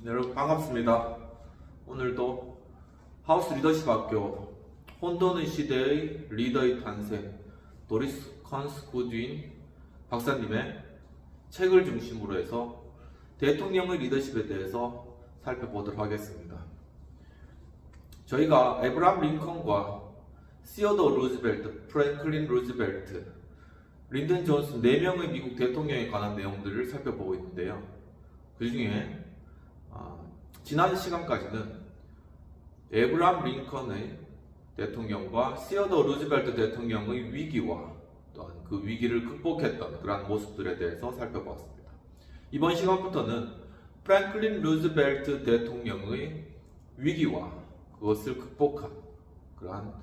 여러분 반갑습니다. 오늘도 하우스 리더십 학교 혼돈의 시대의 리더의 탄생 도리스 컨스 구드윈 박사님의 책을 중심으로 해서 대통령의 리더십에 대해서 살펴보도록 하겠습니다. 저희가 에브라함 링컨과 시어더 루즈벨트, 프랭클린 루즈벨트, 린든 존슨 4명의 미국 대통령에 관한 내용들을 살펴보고 있는데요. 그 중에 지난 시간까지는 에브라함 링컨의 대통령과 시어더 루즈벨트 대통령의 위기와 또한 그 위기를 극복했던 그러한 모습들에 대해서 살펴보았습니다. 이번 시간부터는 프랭클린 루즈벨트 대통령의 위기와 그것을 극복한 그러한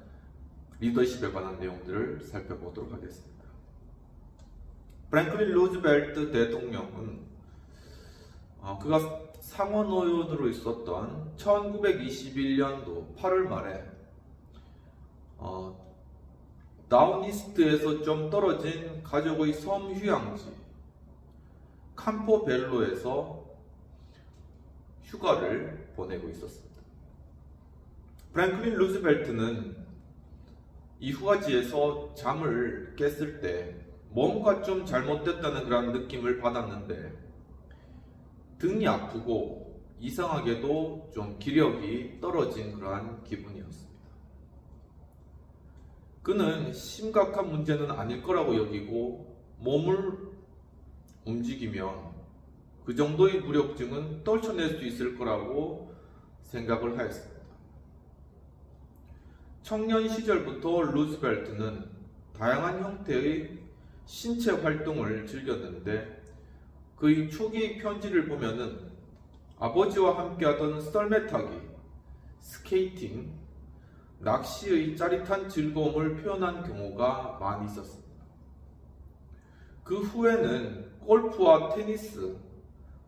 리더십에 관한 내용들을 살펴보도록 하겠습니다. 프랭클린 루즈벨트 대통령은 그가 상원의원으로 있었던 1921년도 8월 말에 다운이스트에서 좀 떨어진 가족의 섬 휴양지 캠포벨로에서 휴가를 보내고 있었습니다. 프랭클린 루즈벨트는 이 휴가지에서 잠을 깼을 때 뭔가 좀 잘못됐다는 그런 느낌을 받았는데 등이 아프고 이상하게도 좀 기력이 떨어진 그러한 기분이었습니다. 그는 심각한 문제는 아닐 거라고 여기고 몸을 움직이면 그 정도의 무력증은 떨쳐낼 수 있을 거라고 생각을 하였습니다. 청년 시절부터 루즈벨트는 다양한 형태의 신체 활동을 즐겼는데 그의 초기 편지를 보면은 아버지와 함께하던 썰매 타기, 스케이팅, 낚시의 짜릿한 즐거움을 표현한 경우가 많이 있었습니다. 그 후에는 골프와 테니스,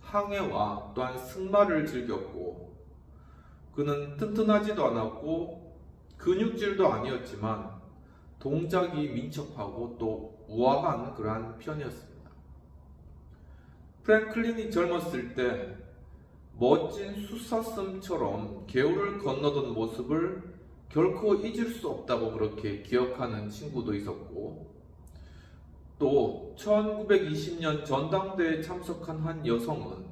항해와 또한 승마를 즐겼고 그는 튼튼하지도 않았고 근육질도 아니었지만 동작이 민첩하고 또 우아한 그러한 편이었습니다. 프랭클린이 젊었을 때 멋진 숫사슴처럼 개울을 건너던 모습을 결코 잊을 수 없다고 그렇게 기억하는 친구도 있었고 또 1920년 전당대회에 참석한 한 여성은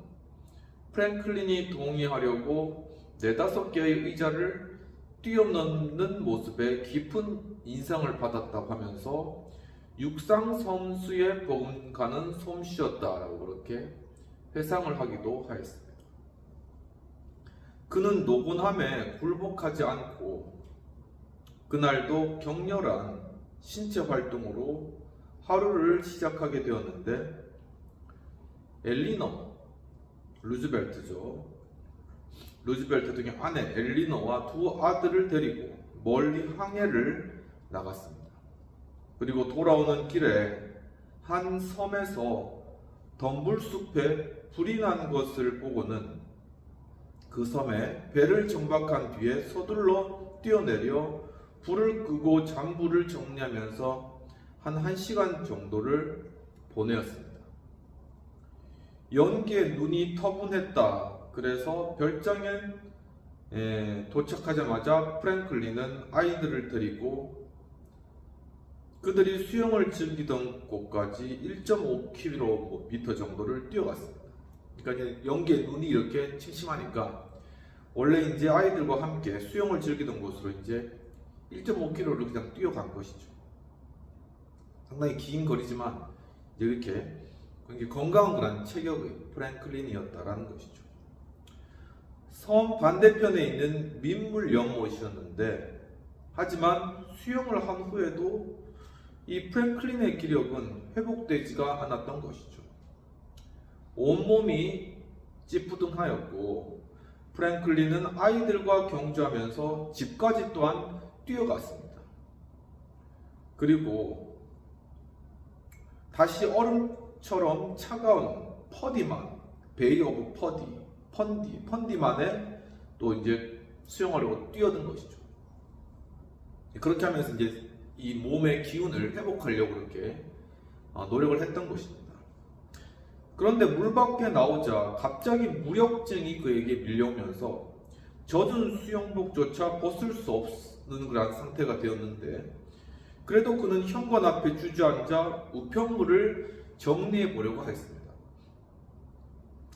프랭클린이 동의하려고 4-5개의 의자를 뛰어넘는 모습에 깊은 인상을 받았다고 하면서 육상선수에 버금가는 솜씨였다라고 그렇게 회상을 하기도 하였습니다. 그는 노곤함에 굴복하지 않고 그날도 격렬한 신체 활동으로 하루를 시작하게 되었는데 엘리너 루즈벨트죠. 루즈벨트 등의 아내 엘리너와 2 아들을 데리고 멀리 항해를 나갔습니다. 그리고 돌아오는 길에 한 섬에서 덤불숲에 불이 난 것을 보고는 그 섬에 배를 정박한 뒤에 서둘러 뛰어내려 불을 끄고 잔불을 정리하면서 한 1시간 정도를 보내었습니다. 연기에 눈이 터분했다. 그래서 별장에 도착하자마자 프랭클린은 아이들을 데리고 그들이 수영을 즐기던 곳까지 1.5km 정도를 뛰어갔습니다. 그러니까 연기에 눈이 이렇게 침침하니까 원래 이제 아이들과 함께 수영을 즐기던 곳으로 이제 1.5km를 그냥 뛰어간 것이죠. 상당히 긴 거리지만 이렇게 굉장히 건강한 그런 체격의 프랭클린이었다라는 것이죠. 섬 반대편에 있는 민물 연못이었는데 하지만 수영을 한 후에도 이 프랭클린의 기력은 회복되지가 않았던 것이죠. 온몸이 찌뿌둥하였고 프랭클린은 아이들과 경주하면서 집까지 또한 뛰어갔습니다. 그리고 다시 얼음처럼 차가운 퍼디만, 베이 오브 펀디만에 또 이제 수영하려고 뛰어든 것이죠. 그렇게 하면서 이제 이 몸의 기운을 회복하려고 그렇게 노력을 했던 것입니다. 그런데 물 밖에 나오자 갑자기 무력증이 그에게 밀려오면서 젖은 수영복조차 벗을 수 없는 그런 상태가 되었는데, 그래도 그는 현관 앞에 주저앉아 우편물을 정리해 보려고 했습니다.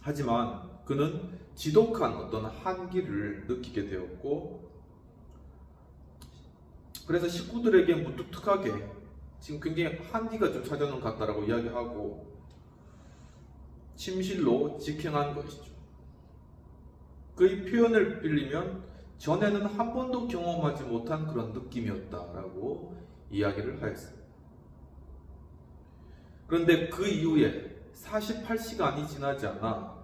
하지만 그는 지독한 어떤 한기를 느끼게 되었고, 그래서 식구들에게 무뚝뚝하게 지금 굉장히 한기가 좀 찾아오는 것 같다라고 이야기하고 침실로 직행한 것이죠. 그의 표현을 빌리면 전에는 한 번도 경험하지 못한 그런 느낌이었다라고 이야기를 하였습니다. 그런데 그 이후에 48시간이 지나지 않아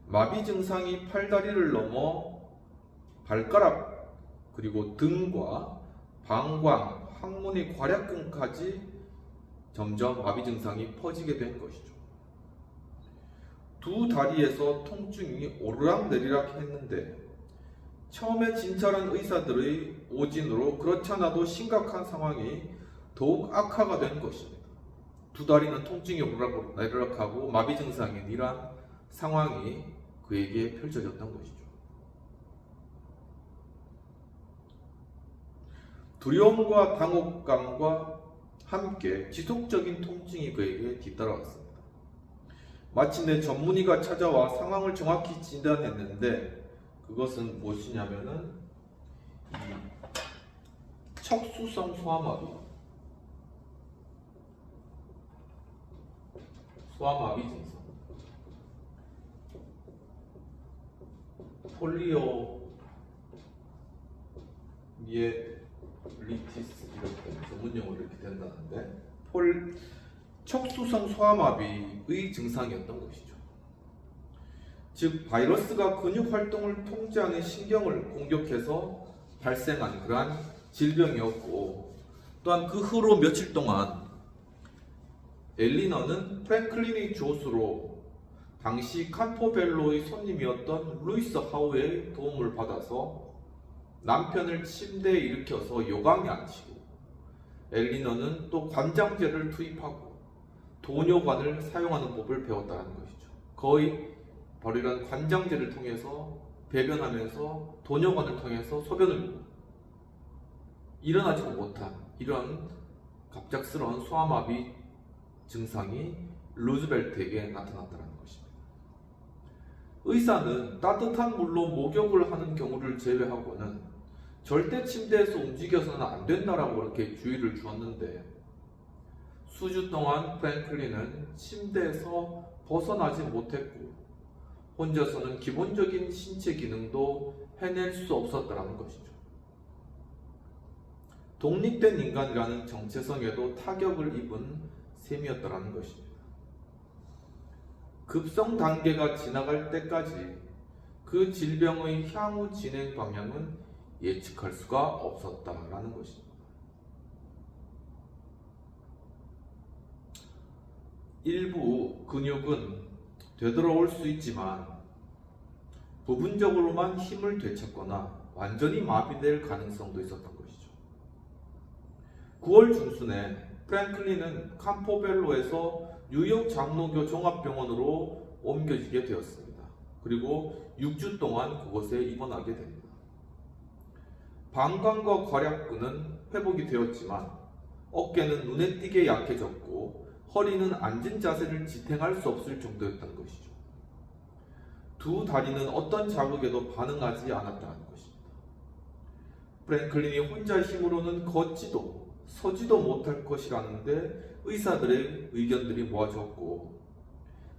마비 증상이 팔다리를 넘어 발가락 그리고 등과 방광, 항문의 괄약근까지 점점 마비 증상이 퍼지게 된 것이죠. 두 다리에서 통증이 오르락내리락 했는데 처음에 진찰한 의사들의 오진으로 그렇지 않아도 심각한 상황이 더욱 악화가 된 것입니다. 두 다리는 통증이 오르락내리락하고 마비 증상인 이러한 상황이 그에게 펼쳐졌던 것이죠. 두려움과 당혹감과 함께 지속적인 통증이 그에게 뒤따라왔습니다. 마침내 전문의가 찾아와 상황을 정확히 진단했는데 그것은 무엇이냐면은 척수성 소아마비 증상, 폴리오미엘리티스 이렇게 전문용어로 이렇게 된다는데 척수성 소아마비의 증상이었던 것이죠. 즉 바이러스가 근육 활동을 통제하는 신경을 공격해서 발생한 그러한 질병이었고, 또한 그 후로 며칠 동안 엘리너는 프랭클린의 조수로 당시 캄포벨로의 손님이었던 루이스 하우의 도움을 받아서 남편을 침대에 일으켜서 요강에 앉히고, 엘리너는 또 관장제를 투입하고 도뇨관을 사용하는 법을 배웠다는 것이죠. 거의 바로 이런 관장제를 통해서 배변하면서 도뇨관을 통해서 소변을 일어나지도 못한 이런 갑작스러운 소아마비 증상이 루즈벨트에게 나타났다는 것입니다. 의사는 따뜻한 물로 목욕을 하는 경우를 제외하고는 절대 침대에서 움직여서는 안 된다라고 이렇게 주의를 주었는데, 수주 동안 프랭클린은 침대에서 벗어나지 못했고 혼자서는 기본적인 신체 기능도 해낼 수 없었다는 것이죠. 독립된 인간이라는 정체성에도 타격을 입은 셈이었다는 것입니다. 급성 단계가 지나갈 때까지 그 질병의 향후 진행 방향은 예측할 수가 없었다라는 것입니다. 일부 근육은 되돌아올 수 있지만 부분적으로만 힘을 되찾거나 완전히 마비될 가능성도 있었던 것이죠. 9월 중순에 프랭클린은 캄포벨로에서 뉴욕 장로교 종합병원으로 옮겨지게 되었습니다. 그리고 6주 동안 그곳에 입원하게 됩니다. 방광과 괄약근은 회복이 되었지만 어깨는 눈에 띄게 약해졌고 허리는 앉은 자세를 지탱할 수 없을 정도였던 것이죠. 두 다리는 어떤 자극에도 반응하지 않았다는 것입니다. 프랭클린이 혼자 힘으로는 걷지도 서지도 못할 것이라는데 의사들의 의견들이 모아졌고,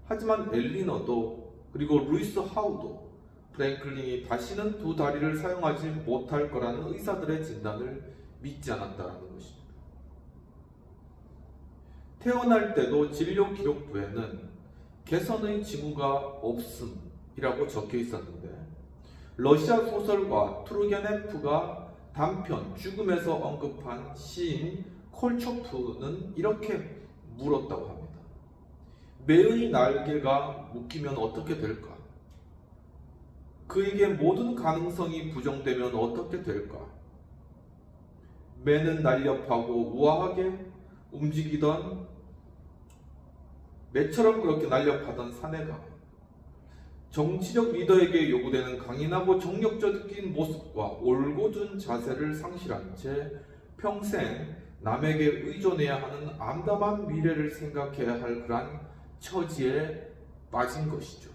하지만 엘리너도 그리고 루이스 하우도 프랭클린이 다시는 두 다리를 사용하지 못할 거라는 의사들의 진단을 믿지 않았다는 것입니다. 태어날 때도 진료 기록부에는 개선의 징후가 없음이라고 적혀 있었는데, 러시아 소설가 투르게네프가 단편 죽음에서 언급한 시인 콜초프는 이렇게 물었다고 합니다. 매의 날개가 묶이면 어떻게 될까? 그에게 모든 가능성이 부정되면 어떻게 될까? 매는 날렵하고 우아하게 움직이던 매처럼 그렇게 날렵하던 사내가 정치적 리더에게 요구되는 강인하고 정력적인 모습과 올곧은 자세를 상실한 채 평생 남에게 의존해야 하는 암담한 미래를 생각해야 할 그러한 처지에 빠진 것이죠.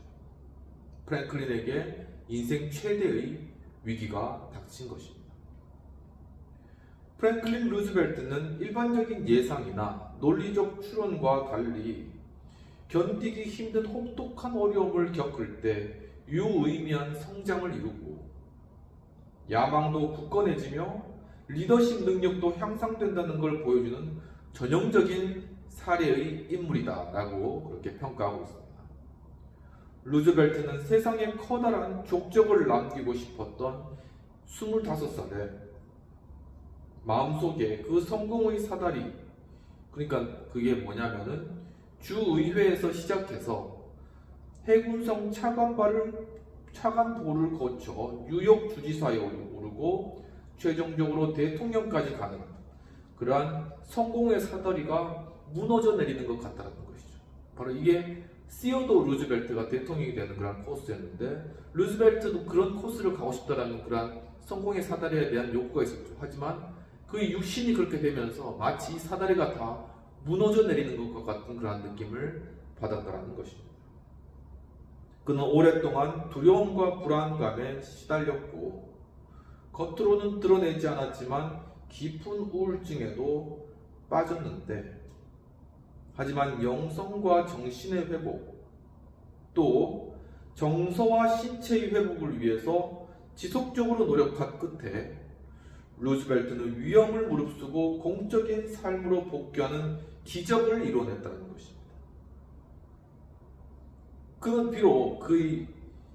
프랭클린에게 인생 최대의 위기가 닥친 것입니다. 프랭클린 루즈벨트는 일반적인 예상이나 논리적 추론과 달리 견디기 힘든 혹독한 어려움을 겪을 때 유의미한 성장을 이루고 야망도 굳건해지며 리더십 능력도 향상된다는 걸 보여주는 전형적인 사례의 인물이다 라고 그렇게 평가하고 있습니다. 루즈벨트는 세상에 커다란 족적을 남기고 싶었던 25살에 마음속에 그 성공의 사다리, 그러니까 그게 뭐냐면은 주의회에서 시작해서 해군성 차관보를 거쳐 뉴욕 주지사에 오르고 최종적으로 대통령까지 가는 그러한 성공의 사다리가 무너져 내리는 것 같다는 것이죠. 바로 이게 시어도 루즈벨트가 대통령이 되는 그런 코스였는데, 루즈벨트도 그런 코스를 가고 싶다라는 그런 성공의 사다리에 대한 욕구가 있었죠. 하지만 그의 육신이 그렇게 되면서 마치 이 사다리가 다 무너져 내리는 것과 같은 그런 느낌을 받았다는 것입니다. 그는 오랫동안 두려움과 불안감에 시달렸고 겉으로는 드러내지 않았지만 깊은 우울증에도 빠졌는데, 하지만 영성과 정신의 회복, 또 정서와 신체의 회복을 위해서 지속적으로 노력한 끝에 루즈벨트는 위험을 무릅쓰고 공적인 삶으로 복귀하는 기적을 이뤄냈다는 것입니다. 그는 비록 그의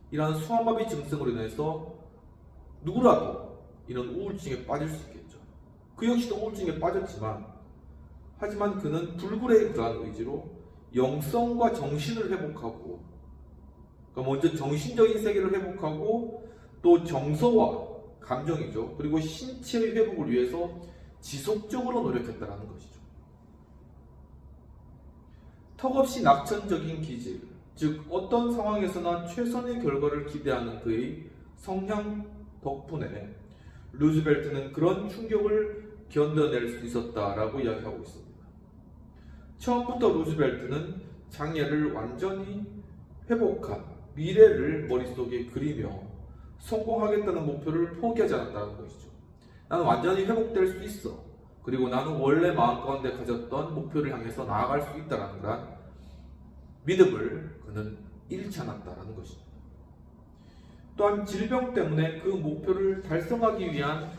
이러한 소아마비 증상으로 인해서 누구라도 이런 우울증에 빠질 수 있겠죠. 그 역시도 우울증에 빠졌지만, 하지만 그는 불굴의 그러한 의지로 영성과 정신을 회복하고, 그러니까 먼저 정신적인 세계를 회복하고 또 정서와 감정이죠. 그리고 신체의 회복을 위해서 지속적으로 노력했다는 것이죠. 턱없이 낙천적인 기질, 즉 어떤 상황에서나 최선의 결과를 기대하는 그의 성향 덕분에 루즈벨트는 그런 충격을 견뎌낼 수 있었다라고 이야기하고 있습니다. 처음부터 루즈벨트는 장애를 완전히 회복한 미래를 머릿속에 그리며 성공하겠다는 목표를 포기하지 않았다는 것이죠. 나는 완전히 회복될 수 있어. 그리고 나는 원래 마음 가운데 가졌던 목표를 향해서 나아갈 수 있다는 그런 믿음을 그는 잃지 않았다는 것입니다. 또한 질병 때문에 그 목표를 달성하기 위한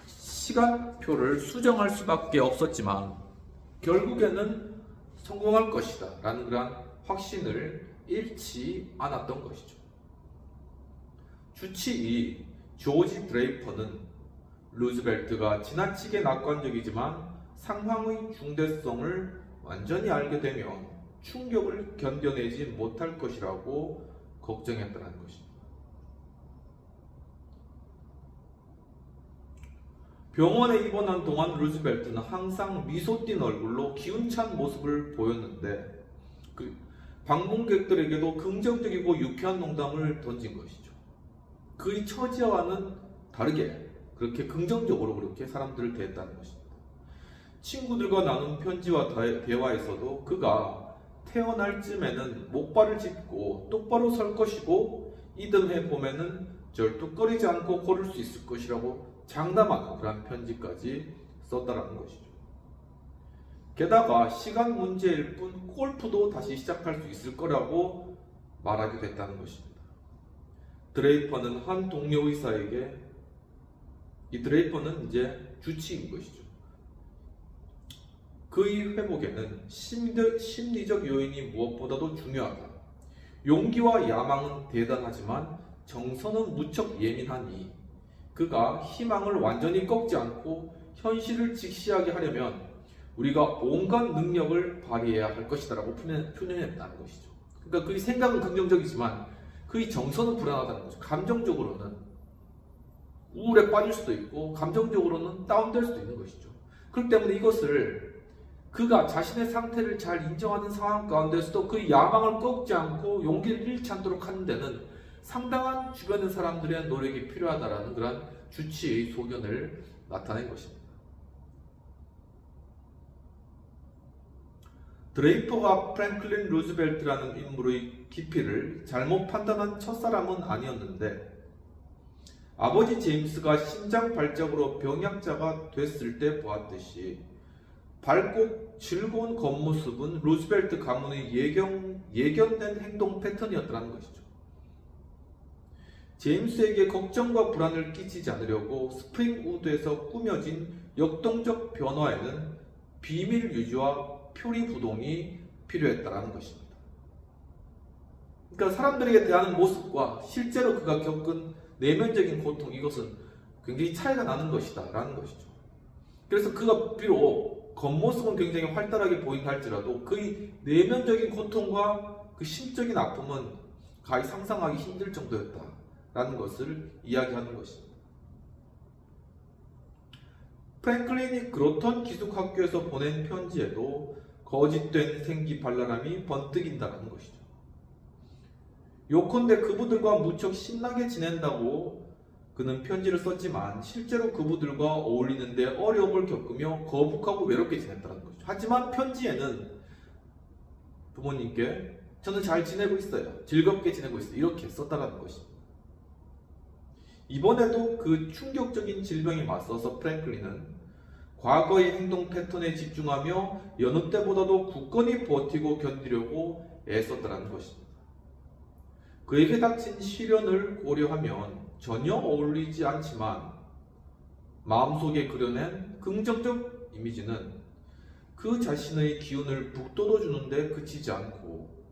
시간표를 수정할 수밖에 없었지만 결국에는 성공할 것이다 라는 그런 확신을 잃지 않았던 것이죠. 주치 2, 조지 드레이퍼는 루즈벨트가 지나치게 낙관적이지만 상황의 중대성을 완전히 알게 되면 충격을 견뎌내지 못할 것이라고 걱정했다는 것입니다. 병원에 입원한 동안 루즈벨트는 항상 미소 띤 얼굴로 기운찬 모습을 보였는데 그 방문객들에게도 긍정적이고 유쾌한 농담을 던진 것이죠. 그의 처지와는 다르게 그렇게 긍정적으로 그렇게 사람들을 대했다는 것입니다. 친구들과 나눈 편지와 대화에서도 그가 태어날 쯤에는 목발을 짚고 똑바로 설 것이고 이듬해 봄에는 절뚝거리지 않고 걸을 수 있을 것이라고 장담하는 그런 편지까지 썼다라는 것이죠. 게다가 시간 문제일 뿐 골프도 다시 시작할 수 있을 거라고 말하게 됐다는 것입니다. 드레이퍼는 한 동료 의사에게, 이 드레이퍼는 이제 주치인 것이죠. 그의 회복에는 심리적 요인이 무엇보다도 중요하다. 용기와 야망은 대단하지만 정서는 무척 예민하니 그가 희망을 완전히 꺾지 않고 현실을 직시하게 하려면 우리가 온갖 능력을 발휘해야 할 것이다 라고 표현했다는 것이죠. 그러니까 그의 생각은 긍정적이지만 그의 정서는 불안하다는 거죠. 감정적으로는 우울에 빠질 수도 있고 감정적으로는 다운될 수도 있는 것이죠. 그렇기 때문에 이것을 그가 자신의 상태를 잘 인정하는 상황 가운데서도 그 야망을 꺾지 않고 용기를 잃지 않도록 하는 데는 상당한 주변의 사람들의 노력이 필요하다라는 그런 주치의 소견을 나타낸 것입니다. 드레이퍼가 프랭클린 루즈벨트라는 인물의 깊이를 잘못 판단한 첫사람은 아니었는데 아버지 제임스가 심장 발작으로 병약자가 됐을 때 보았듯이 밝고 즐거운 겉모습은 루즈벨트 가문의 예견된 행동 패턴이었다는 것이죠. 제임스에게 걱정과 불안을 끼치지 않으려고 스프링우드에서 꾸며진 역동적 변화에는 비밀 유지와 표리부동이 필요했다는 것입니다. 그러니까 사람들에게 대하는 모습과 실제로 그가 겪은 내면적인 고통, 이것은 굉장히 차이가 나는 것이다 라는 것이죠. 그래서 그가 비록 겉모습은 굉장히 활달하게 보인다 할지라도 그의 내면적인 고통과 그 심적인 아픔은 가히 상상하기 힘들 정도였다 라는 것을 이야기하는 것입니다. 프랭클린이 그로턴 기숙학교에서 보낸 편지에도 거짓된 생기 발랄함이 번뜩인다는 것이죠. 요컨대 그부들과 무척 신나게 지낸다고 그는 편지를 썼지만 실제로 그부들과 어울리는데 어려움을 겪으며 거북하고 외롭게 지냈다는 것이죠. 하지만 편지에는 부모님께 저는 잘 지내고 있어요. 즐겁게 지내고 있어요. 이렇게 썼다는 것입니다. 이번에도 그 충격적인 질병에 맞서서 프랭클린은 과거의 행동 패턴에 집중하며 여느 때보다도 굳건히 버티고 견디려고 애썼다는 것입니다. 그에게 닥친 시련을 고려하면 전혀 어울리지 않지만 마음속에 그려낸 긍정적 이미지는 그 자신의 기운을 북돋워 주는데 그치지 않고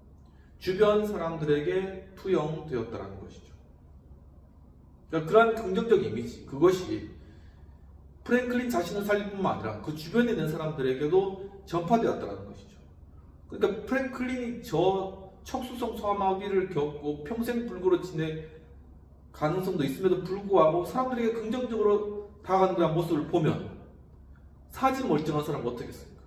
주변 사람들에게 투영되었다는 것이죠. 그러니까 그러한 긍정적 이미지, 그것이 프랭클린 자신을 살릴 뿐만 아니라 그 주변에 있는 사람들에게도 전파되었다는 것이죠. 그러니까 프랭클린이 저 척수성 소아마비를 겪고 평생 불구로 지낼 가능성도 있음에도 불구하고 사람들에게 긍정적으로 다가가는 그런 모습을 보면 사지 멀쩡한 사람은 어떻겠습니까?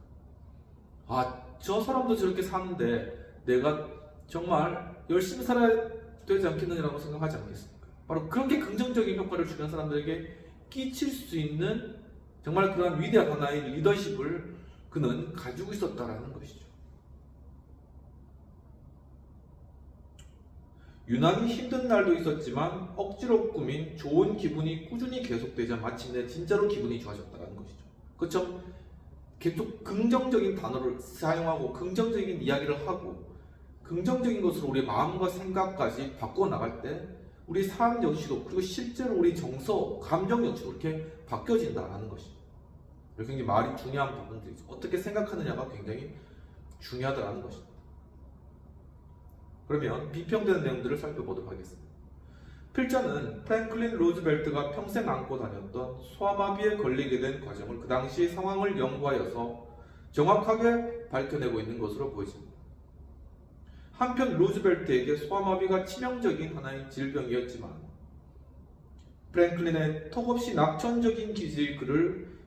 아, 저 사람도 저렇게 사는데 내가 정말 열심히 살아야 되지 않겠느냐라고 생각하지 않겠습니까? 바로 그렇게 긍정적인 효과를 주변 사람들에게 끼칠 수 있는 정말 그런 위대한 하나의 리더십을 그는 가지고 있었다라는 것이죠. 유난히 힘든 날도 있었지만 억지로 꾸민 좋은 기분이 꾸준히 계속되자 마침내 진짜로 기분이 좋아졌다는 것이죠. 그렇죠? 계속 긍정적인 단어를 사용하고 긍정적인 이야기를 하고 긍정적인 것으로 우리의 마음과 생각까지 바꿔나갈 때 우리 삶 역시도 그리고 실제로 우리 정서, 감정 역시도 이렇게 바뀌어진다는 것이죠. 굉장히 말이 중요한 부분들이죠. 어떻게 생각하느냐가 굉장히 중요하다는 것입니다. 그러면 비평되는 내용들을 살펴보도록 하겠습니다. 필자는 프랭클린 루즈벨트가 평생 안고 다녔던 소아마비에 걸리게 된 과정을 그 당시 상황을 연구하여서 정확하게 밝혀내고 있는 것으로 보여집니다. 한편 루즈벨트에게 소아마비가 치명적인 하나의 질병이었지만 프랭클린의 턱없이 낙천적인 기질이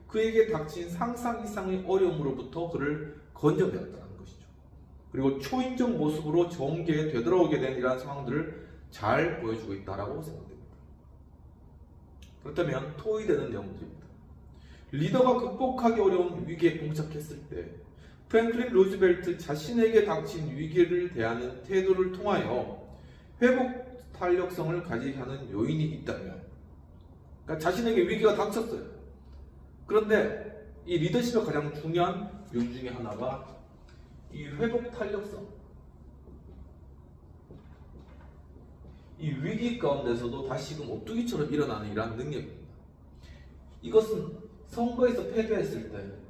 그에게 닥친 상상 이상의 어려움으로부터 그를 건져내었다는 것이죠. 그리고 초인적 모습으로 정계에 되돌아오게 된 이러한 상황들을 잘 보여주고 있다고 생각됩니다. 그렇다면 토의되는 내용들입니다. 리더가 극복하기 어려운 위기에 봉착했을 때 프랭클린 루즈벨트 자신에게 닥친 위기를 대하는 태도를 통하여 회복 탄력성을 가지게 하는 요인이 있다면, 그러니까 자신에게 위기가 닥쳤어요. 그런데 이 리더십의 가장 중요한 요인 중에 하나가 이 회복 탄력성, 이 위기 가운데서도 다시금 오뚜기처럼 일어나는 이러한 능력입니다. 이것은 선거에서 패배했을 때,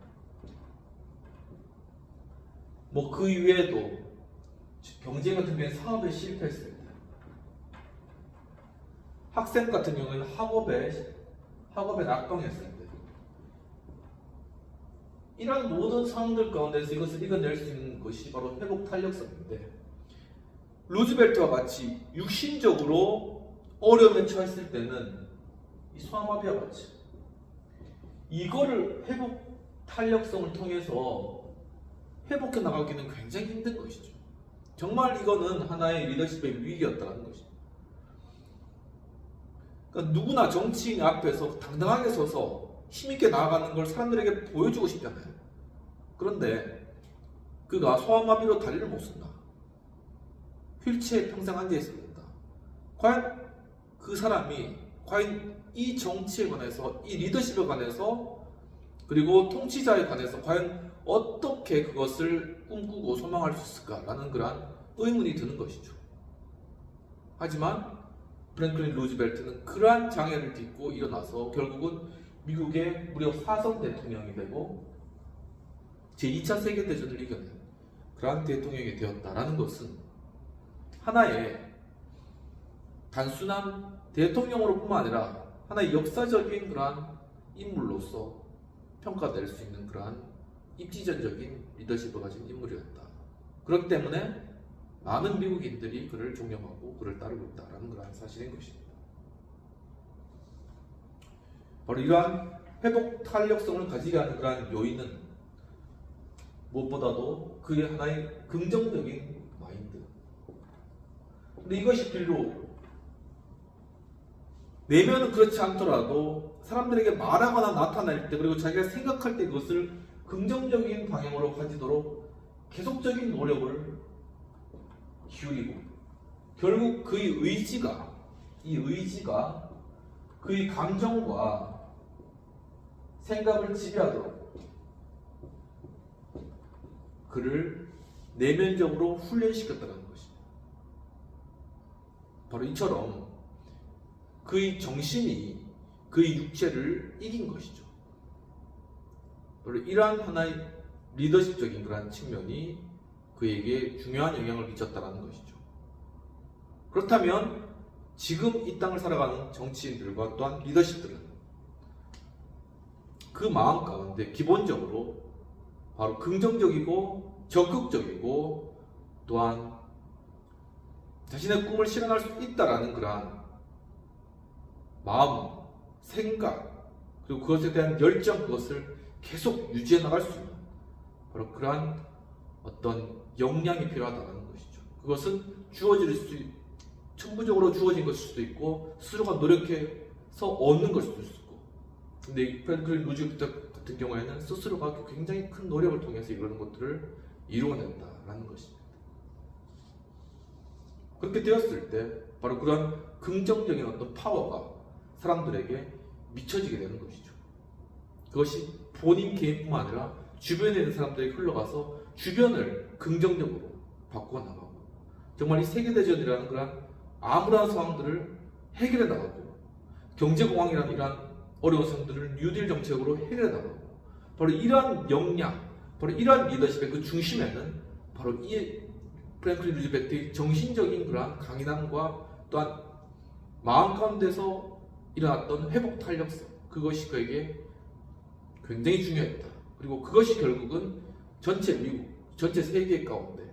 그 이외에도 경쟁 같은 경우에 사업에 실패했을 때, 학생 같은 경우에는 학업에 낙방했을 때, 이런 모든 상황들 가운데서 이것을 이겨낼 수 있는 것이 바로 회복 탄력성인데, 루즈벨트와 같이 육신적으로 어려움에 처했을 때는 이 소아마비와 같이 이거를 회복 탄력성을 통해서 회복해 나가기는 굉장히 힘든 것이죠. 정말 이거는 하나의 리더십의 위기였다는 것이죠. 그러니까 누구나 정치인 앞에서 당당하게 서서 힘있게 나아가는 걸 사람들에게 보여주고 싶잖아요. 그런데 그가 소아마비로 다리를 못 쓴다. 휠체어에 평생 앉아있어야 된다. 과연 그 사람이 과연 이 정치에 관해서, 이 리더십에 관해서, 그리고 통치자에 관해서 과연 어떻게 그것을 꿈꾸고 소망할 수 있을까라는 그러한 의문이 드는 것이죠. 하지만 프랭클린 루즈벨트는 그러한 장애를 딛고 일어나서 결국은 미국의 무려 4선 대통령이 되고 제2차 세계대전을 이겨낸 그러한 대통령이 되었다라는 것은 하나의 단순한 대통령으로 뿐만 아니라 하나의 역사적인 그러한 인물로서 평가될 수 있는 그러한 입지전적인 리더십을 가진 인물이었다. 그렇기 때문에 많은 미국인들이 그를 존경하고 그를 따르고 있다는 그러한 사실인 것입니다. 바로 이러한 회복 탄력성을 가지게 하는 그러한 요인은 무엇보다도 그의 하나의 긍정적인 마인드. 근데 이것이 비록 내면은 그렇지 않더라도 사람들에게 말하거나 나타날 때, 그리고 자기가 생각할 때 그것을 긍정적인 방향으로 가지도록 계속적인 노력을 기울이고, 결국 그의 의지가, 이 의지가 그의 감정과 생각을 지배하도록 그를 내면적으로 훈련시켰다는 것입니다. 바로 이처럼 그의 정신이 그의 육체를 이긴 것이죠. 바로 이러한 하나의 리더십적인 그러한 측면이 그에게 중요한 영향을 미쳤다는 것이죠. 그렇다면 지금 이 땅을 살아가는 정치인들과 또한 리더십들은 그 마음 가운데 기본적으로 바로 긍정적이고 적극적이고 또한 자신의 꿈을 실현할 수 있다라는 그러한 마음, 생각, 그리고 그것에 대한 열정, 그것을 계속 유지해 나갈 수 있는 바로 그러한 어떤 역량이 필요하다는 것이죠. 그것은 천부적으로 주어진 것일 수도 있고 스스로가 노력해서 얻는 것일 수도 있고, 근데 프랭클린 루즈벨트 같은 경우에는 스스로가 굉장히 큰 노력을 통해서 이러는 것들을 이루어낸다라는 것입니다. 그렇게 되었을 때 바로 그런 긍정적인 어떤 파워가 사람들에게 미쳐지게 되는 것이죠. 그것이 본인 개인뿐만 아니라 주변에 있는 사람들에게 흘러가서 주변을 긍정적으로 바꾸어 나가고, 정말 이 세계대전이라는 그런 암울한 상황들을 해결해 나가고, 경제공황이라는 이러한 어려운 상황들을 뉴딜 정책으로 해결해 나가고, 바로 이러한 역량, 바로 이러한 리더십의 그 중심에는 바로 이 프랭클린 루즈벨트의 정신적인 그러한 강인함과 또한 마음 가운데서 일어났던 회복 탄력성, 그것이 그에게 굉장히 중요했다. 그리고 그것이 결국은 전체 미국, 전체 세계 가운데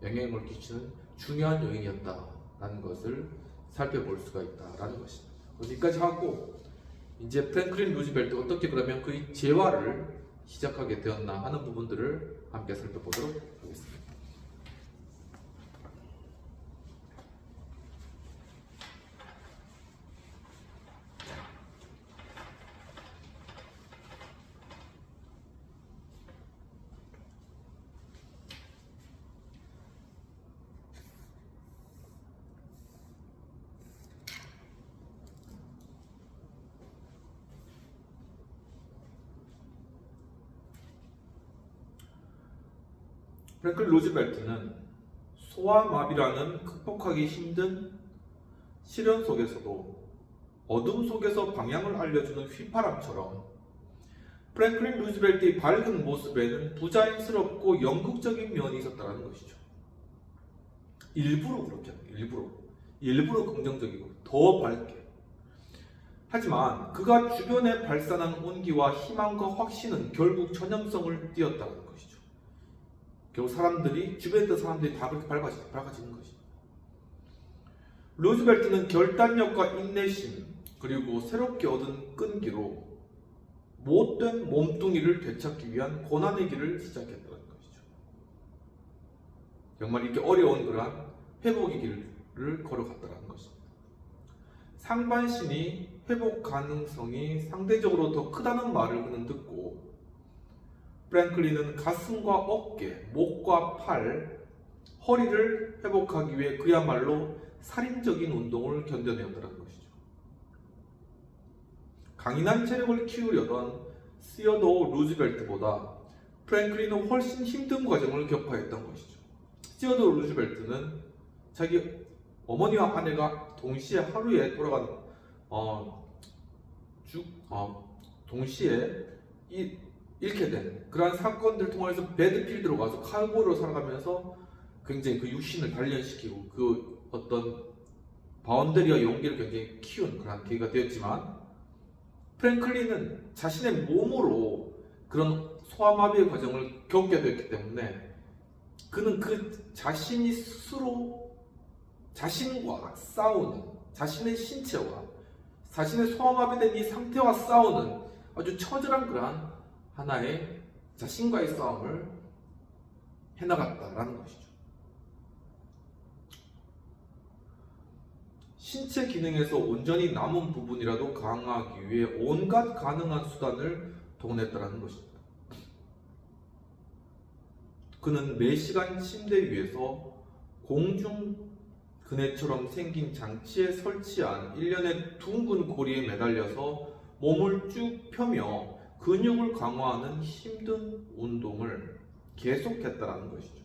영향을 끼치는 중요한 요인이었다라는 것을 살펴볼 수가 있다라는 것입니다. 여기까지 하고 이제 프랭클린 루즈벨트 어떻게 그러면 그의 재활을 시작하게 되었나 하는 부분들을 함께 살펴보도록 하겠습니다. 프랭클린 루즈벨트는 소아마비라는 극복하기 힘든 시련 속에서도 어둠 속에서 방향을 알려주는 휘파람처럼 프랭클린 루즈벨트의 밝은 모습에는 부자연스럽고 영국적인 면이 있었다는 것이죠. 일부러 그렇게 합니다. 일부러 긍정적이고 더 밝게. 하지만 그가 주변에 발산한 온기와 희망과 확신은 결국 전염성을 띠었다는 것이죠. 결국 주변에 있던 사람들이 다 그렇게 밝아지는 것입니다. 루즈벨트는 결단력과 인내심, 그리고 새롭게 얻은 끈기로 못된 몸뚱이를 되찾기 위한 고난의 길을 시작했다는 것이죠. 정말 이렇게 어려운 그러한 회복의 길을 걸어갔다는 것입니다. 상반신이 회복 가능성이 상대적으로 더 크다는 말을 그는 듣고 프랭클린은 가슴과 어깨, 목과 팔, 허리를 회복하기 위해 그야말로 살인적인 운동을 견뎌내었다는 것이죠. 강인한 체력을 키우려던 시어도어 루즈벨트보다 프랭클린은 훨씬 힘든 과정을 겪어했던 것이죠. 시어도어 루즈벨트는 자기 어머니와 아내가 동시에 하루에 돌아가는 동시에 잃게 된 그러한 사건들을 통해서 배드필드로 가서 카우보이로 살아가면서 굉장히 그 육신을 단련시키고 그 어떤 바운더리와 용기를 굉장히 키운 그런 계기가 되었지만, 프랭클린은 자신의 몸으로 그런 소아마비의 과정을 겪게 됐기 때문에 그는 그 자신이 스스로 자신과 싸우는, 자신의 신체와 자신의 소아마비된 이 상태와 싸우는 아주 처절한 그러한 하나의 자신과의 싸움을 해나갔다라는 것이죠. 신체 기능에서 온전히 남은 부분이라도 강화하기 위해 온갖 가능한 수단을 동원했다는 것입니다. 그는 매시간 침대 위에서 공중 그네처럼 생긴 장치에 설치한 일련의 둥근 고리에 매달려서 몸을 쭉 펴며 근육을 강화하는 힘든 운동을 계속했다는 것이죠.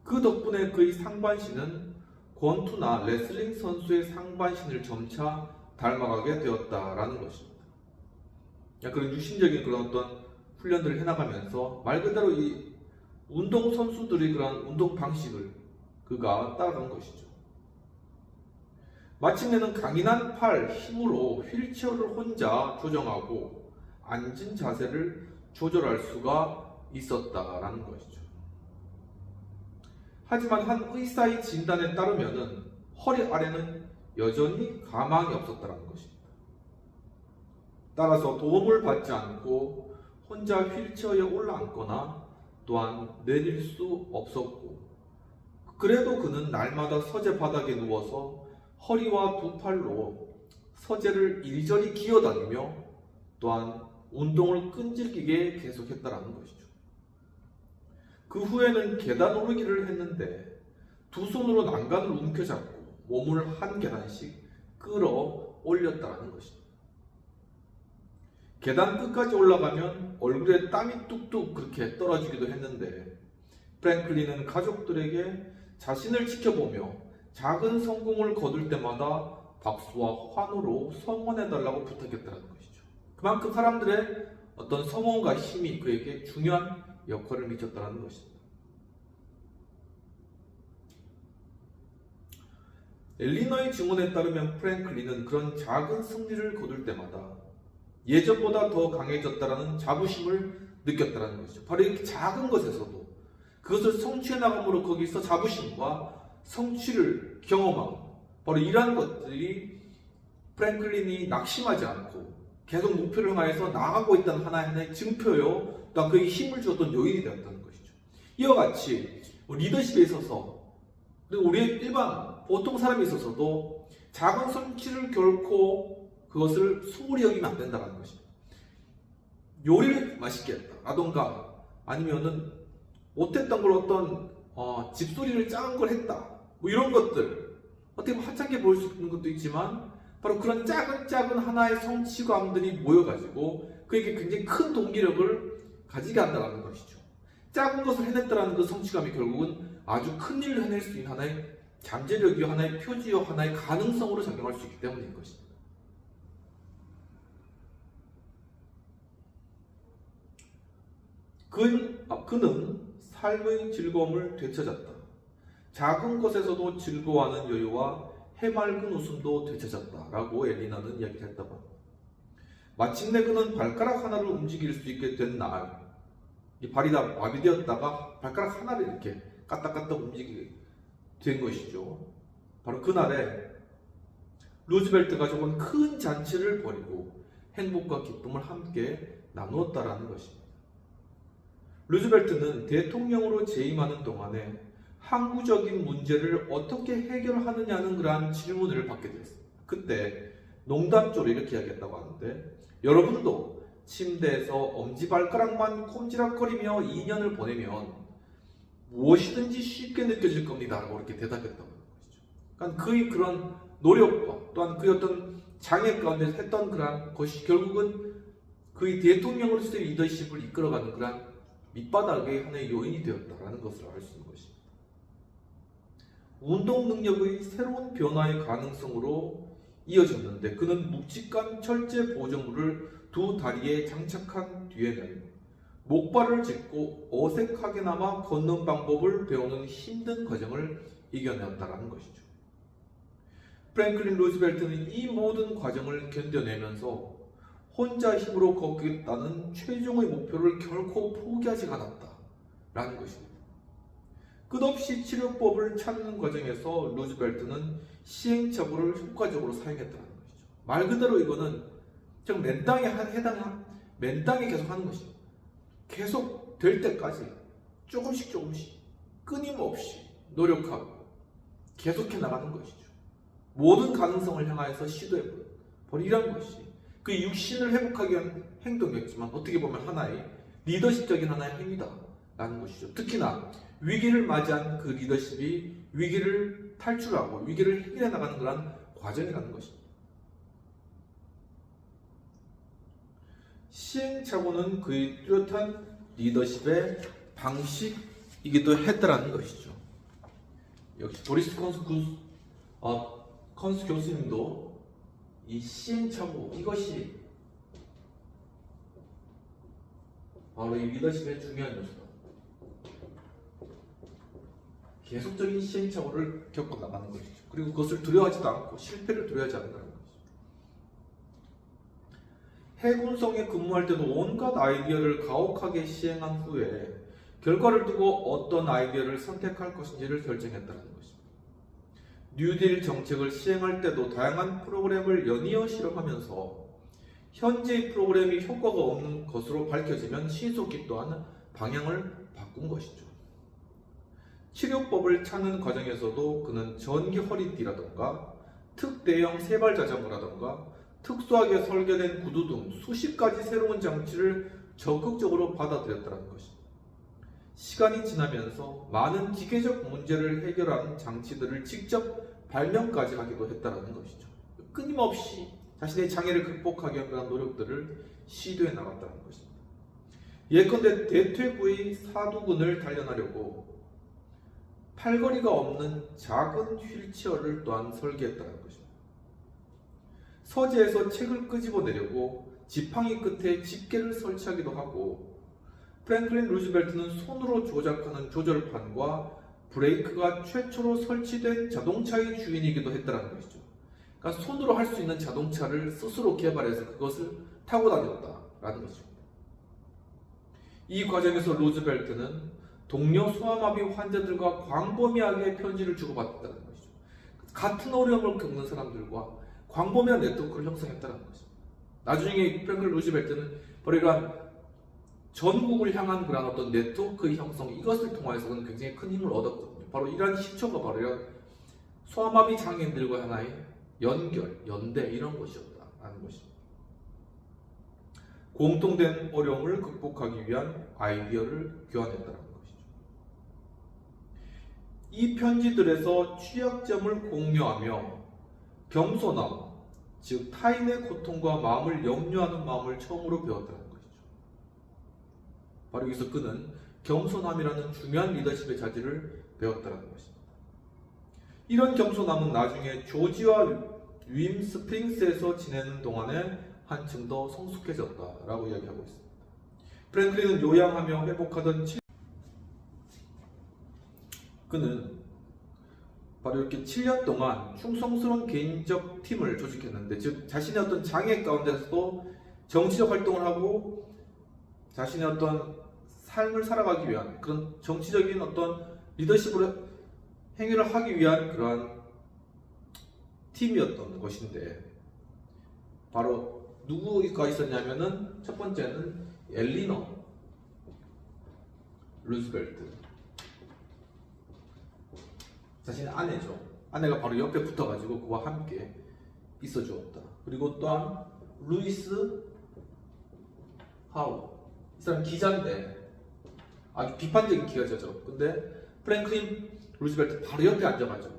그 덕분에 그의 상반신은 권투나 레슬링 선수의 상반신을 점차 닮아가게 되었다라는 것입니다. 그런 유신적인 그런 어떤 훈련들을 해나가면서 말 그대로 이 운동 선수들의 그런 운동 방식을 그가 따라간 것이죠. 마침내는 강인한 팔 힘으로 휠체어를 혼자 조정하고 앉은 자세를 조절할 수가 있었다라는 것이죠. 하지만 한 의사의 진단에 따르면은 허리 아래는 여전히 가망이 없었다는 것입니다. 따라서 도움을 받지 않고 혼자 휠체어에 올라앉거나 또한 내릴 수 없었고, 그래도 그는 날마다 서재 바닥에 누워서 허리와 두 팔로 서재를 이리저리 기어다니며 또한 운동을 끈질기게 계속했다는 것이죠. 그 후에는 계단 오르기를 했는데 두 손으로 난간을 움켜잡고 몸을 한 계단씩 끌어 올렸다는 것입니다. 계단 끝까지 올라가면 얼굴에 땀이 뚝뚝 그렇게 떨어지기도 했는데, 프랭클린은 가족들에게 자신을 지켜보며 작은 성공을 거둘 때마다 박수와 환호로 성원해달라고 부탁했다는 것이죠. 그만큼 사람들의 어떤 성원과 힘이 그에게 중요한 역할을 미쳤다는 것입니다. 엘리너의 증언에 따르면 프랭클린은 그런 작은 승리를 거둘 때마다 예전보다 더 강해졌다라는 자부심을 느꼈다는 것이죠. 바로 이렇게 작은 것에서도 그것을 성취해 나감으로 거기서 자부심과 성취를 경험하고, 바로 이러한 것들이 프랭클린이 낙심하지 않고 계속 목표를 향해서 나아가고 있다는 하나의 증표요, 또한 그에게 힘을 주었던 요인이 되었다는 것이죠. 이와 같이 리더십에 있어서, 그리고 우리의 일반 보통 사람에 있어서도 작은 성취를 결코 그것을 소홀히 여기면 안 된다는 것입니다. 요리를 맛있게 했다라던가 아니면은 못했던 걸 어떤 집소리를 작은 걸 했다, 뭐 이런 것들 어떻게 보면 하찮게 보일 수 있는 것도 있지만, 바로 그런 작은 하나의 성취감들이 모여가지고 그에게 굉장히 큰 동기력을 가지게 한다는 것이죠. 작은 것을 해냈다는 그 성취감이 결국은 아주 큰 일을 해낼 수 있는 하나의 잠재력이요, 하나의 표지요, 하나의 가능성으로 작용할 수 있기 때문인 것입니다. 그는 삶의 즐거움을 되찾았다. 작은 것에서도 즐거워하는 여유와 해맑은 웃음도 되찾았다라고 엘리나는 이야기를 했다고 합니다. 마침내 그는 발가락 하나를 움직일 수 있게 된 날, 이 발이 다 마비되었다가 발가락 하나를 이렇게 까딱까딱 움직이게 된 것이죠. 바로 그날에 루즈벨트 가족은 큰 잔치를 벌이고 행복과 기쁨을 함께 나누었다라는 것입니다. 루즈벨트는 대통령으로 재임하는 동안에 항구적인 문제를 어떻게 해결하느냐는 그러한 질문을 받게 되었습니다. 그때 농담조로 이렇게 이야기했다고 하는데, 여러분도 침대에서 엄지발가락만 꼼지락거리며 2년을 보내면 무엇이든지 쉽게 느껴질 겁니다 라고 이렇게 대답했다고 하는 것이죠. 그러니까 그의 그런 노력과 또한 그의 어떤 장애 가운데 했던 그러한 것이 결국은 그의 대통령으로서의 리더십을 이끌어가는 그러한 밑바닥의 하나의 요인이 되었다라는 것을 알 수 있는 것입니다. 운동 능력의 새로운 변화의 가능성으로 이어졌는데, 그는 묵직한 철제 보조물을 두 다리에 장착한 뒤에는 목발을 짚고 어색하게나마 걷는 방법을 배우는 힘든 과정을 이겨내었다라는 것이죠. 프랭클린 루즈벨트는 이 모든 과정을 견뎌내면서 혼자 힘으로 걷겠다는 최종의 목표를 결코 포기하지 않았다라는 것입니다. 끝없이 치료법을 찾는 과정에서 루즈벨트는 시행착오를 효과적으로 사용했다는 것이죠. 말 그대로 이거는 즉 맨땅에 계속 하는 것입니다. 계속 될 때까지 조금씩 끊임없이 노력하고 계속해 나가는 것이죠. 모든 가능성을 향하여서 시도해보는 바로 이런 것이 그 육신을 회복하기 위한 행동이었지만 어떻게 보면 하나의 리더십적인 하나의 행위다라는 것이죠. 특히나 위기를 맞이한 그 리더십이 위기를 탈출하고 위기를 해결해 나가는 그런 과정이라는 것입니다. 시행착오는 그의 뚜렷한 리더십의 방식이기도 했다라는 것이죠. 역시 보리스 컨스 교수님도 이 시행착오, 이것이 바로 이 리더십의 중요한 요소다. 계속적인 시행착오를 겪어 나가는 것이죠. 그리고 그것을 두려워하지도 않고 실패를 두려워하지 않는다는 것이죠. 해군성에 근무할 때도 온갖 아이디어를 가혹하게 시행한 후에 결과를 두고 어떤 아이디어를 선택할 것인지를 결정했다는 것입니다. 뉴딜 정책을 시행할 때도 다양한 프로그램을 연이어 실험하면서 현재의 프로그램이 효과가 없는 것으로 밝혀지면 신속히 또한 방향을 바꾼 것이죠. 치료법을 찾는 과정에서도 그는 전기 허리띠라던가 특대형 세발 자전거라던가 특수하게 설계된 구두 등 수십 가지 새로운 장치를 적극적으로 받아들였다는 것입니다. 시간이 지나면서 많은 기계적 문제를 해결하는 장치들을 직접 발명까지 하기도 했다는 것이죠. 끊임없이 자신의 장애를 극복하기 위한 노력들을 시도해 나갔다는 것입니다. 예컨대 대퇴부의 사두근을 단련하려고 팔걸이가 없는 작은 휠체어를 또한 설계했다는 것입니다. 서재에서 책을 끄집어내려고 지팡이 끝에 집게를 설치하기도 하고, 프랭클린 루즈벨트는 손으로 조작하는 조절판과 브레이크가 최초로 설치된 자동차의 주인이기도 했다는 것이죠. 그러니까 손으로 할 수 있는 자동차를 스스로 개발해서 그것을 타고 다녔다라는 것입니다. 이 과정에서 루즈벨트는 동료 소아마비 환자들과 광범위하게 편지를 주고받았다는 것이죠. 같은 어려움을 겪는 사람들과 광범위한 네트워크를 형성했다는 것입니다. 나중에 프랭클린 루즈벨트는 바로 이러한 전국을 향한 그런 어떤 네트워크의 형성, 이것을 통해서는 굉장히 큰 힘을 얻었거든요. 바로 이러한 시초가 바로 이런 소아마비 장애인들과 하나의 연결, 연대, 이런 것이었다는 것입니다. 공통된 어려움을 극복하기 위한 아이디어를 교환했다는 것이죠. 이 편지들에서 취약점을 공유하며 겸손함, 즉 타인의 고통과 마음을 염려하는 마음을 처음으로 배웠다는 것이죠. 바로 여기서 그는 겸손함이라는 중요한 리더십의 자질을 배웠다는 것입니다. 이런 겸손함은 나중에 조지와 윈 스프링스에서 지내는 동안에 한층 더 성숙해졌다라고 이야기하고 있습니다. 프랭클린은 요양하며 회복하던 그는 바로 이렇게 7년 동안 충성스러운 개인적 팀을 조직했는데, 즉 자신의 어떤 장애 가운데서도 정치적 활동을 하고 자신의 어떤 삶을 살아가기 위한 그런 정치적인 어떤 리더십으로 행위를 하기 위한 그러한 팀이었던 것인데, 바로 누구가 있었냐면은 첫 번째는 엘리너 루즈벨트, 자신의 아내죠. 아내가 바로 옆에 붙어가지고 그와 함께 있어 주었다. 그리고 또한 루이스 하우, 이 사람 기자인데 아주 비판적인 기자죠. 근데 프랭클린 루즈벨트 바로 옆에 앉아가지고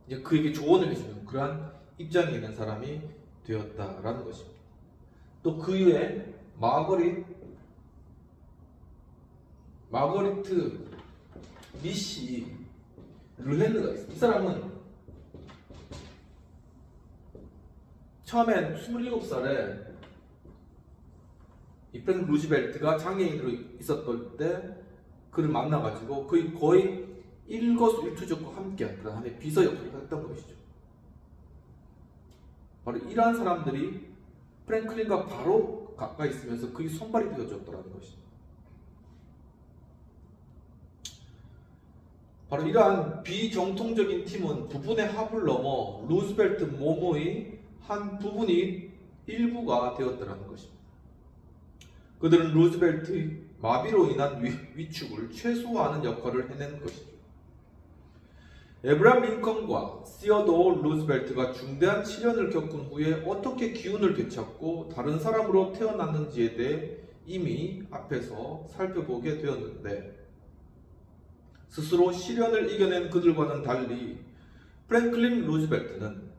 이제 그에게 조언을 해주는 그러한 입장에 있는 사람이 되었다라는 것입니다. 또 그 이후에 마거리트 미시 르헨느가 있습니다. 이 사람은 처음엔 27살에 이 프랭클린 루즈벨트가 장애인으로 있었던 때 그를 만나가지고 거의 일거수일투족과 함께한 그런 하나의 비서 역할을 했던 것이죠. 바로 이러한 사람들이 프랭클린과 바로 가까이 있으면서 그의 손발이 되어줬더라는 것입니다. 바로 이러한 비정통적인 팀은 부분의 합을 넘어 루즈벨트 몸의 한 부분이 일부가 되었더라는 것입니다. 그들은 루즈벨트의 마비로 인한 위축을 최소화하는 역할을 해낸 것이죠. 에브라함 링컨과 시어도어 루즈벨트가 중대한 시련을 겪은 후에 어떻게 기운을 되찾고 다른 사람으로 태어났는지에 대해 이미 앞에서 살펴보게 되었는데, 스스로 시련을 이겨낸 그들과는 달리 프랭클린 루즈벨트는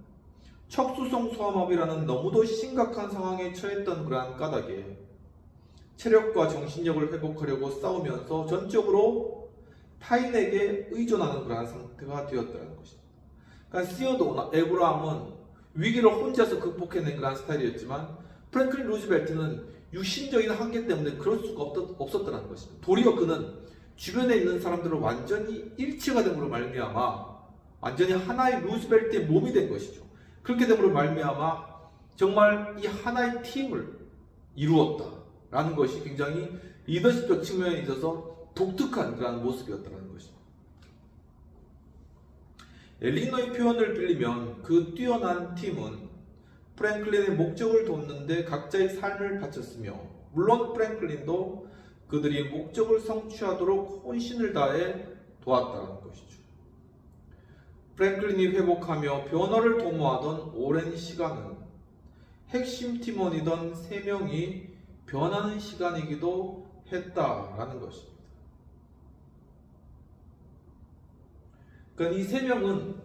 척수성 소아마비라는 너무도 심각한 상황에 처했던 그러한 까닭에 체력과 정신력을 회복하려고 싸우면서 전적으로 타인에게 의존하는 그러한 상태가 되었다는 것입니다. 그러니까 시어도어나 에브라함은 위기를 혼자서 극복해낸 그러한 스타일이었지만 프랭클린 루즈벨트는 육신적인 한계 때문에 그럴 수가 없었다는 것입니다. 도리어 그는 주변에 있는 사람들을 완전히 일치가 됨으로 말미암아 완전히 하나의 루즈벨트의 몸이 된 것이죠. 그렇게 됨으로 말미암아 정말 이 하나의 팀을 이루었다라는 것이 굉장히 리더십적 측면에 있어서 독특한 그런 모습이었다는 것입니다. 엘리너의 표현을 빌리면 그 뛰어난 팀은 프랭클린의 목적을 돕는데 각자의 삶을 바쳤으며, 물론 프랭클린도 그들이 목적을 성취하도록 혼신을 다해 도왔다는 것이죠. 프랭클린이 회복하며 변화를 도모하던 오랜 시간은 핵심 팀원이던 3명이 변하는 시간이기도 했다라는 것입니다. 그러니까 이 3명은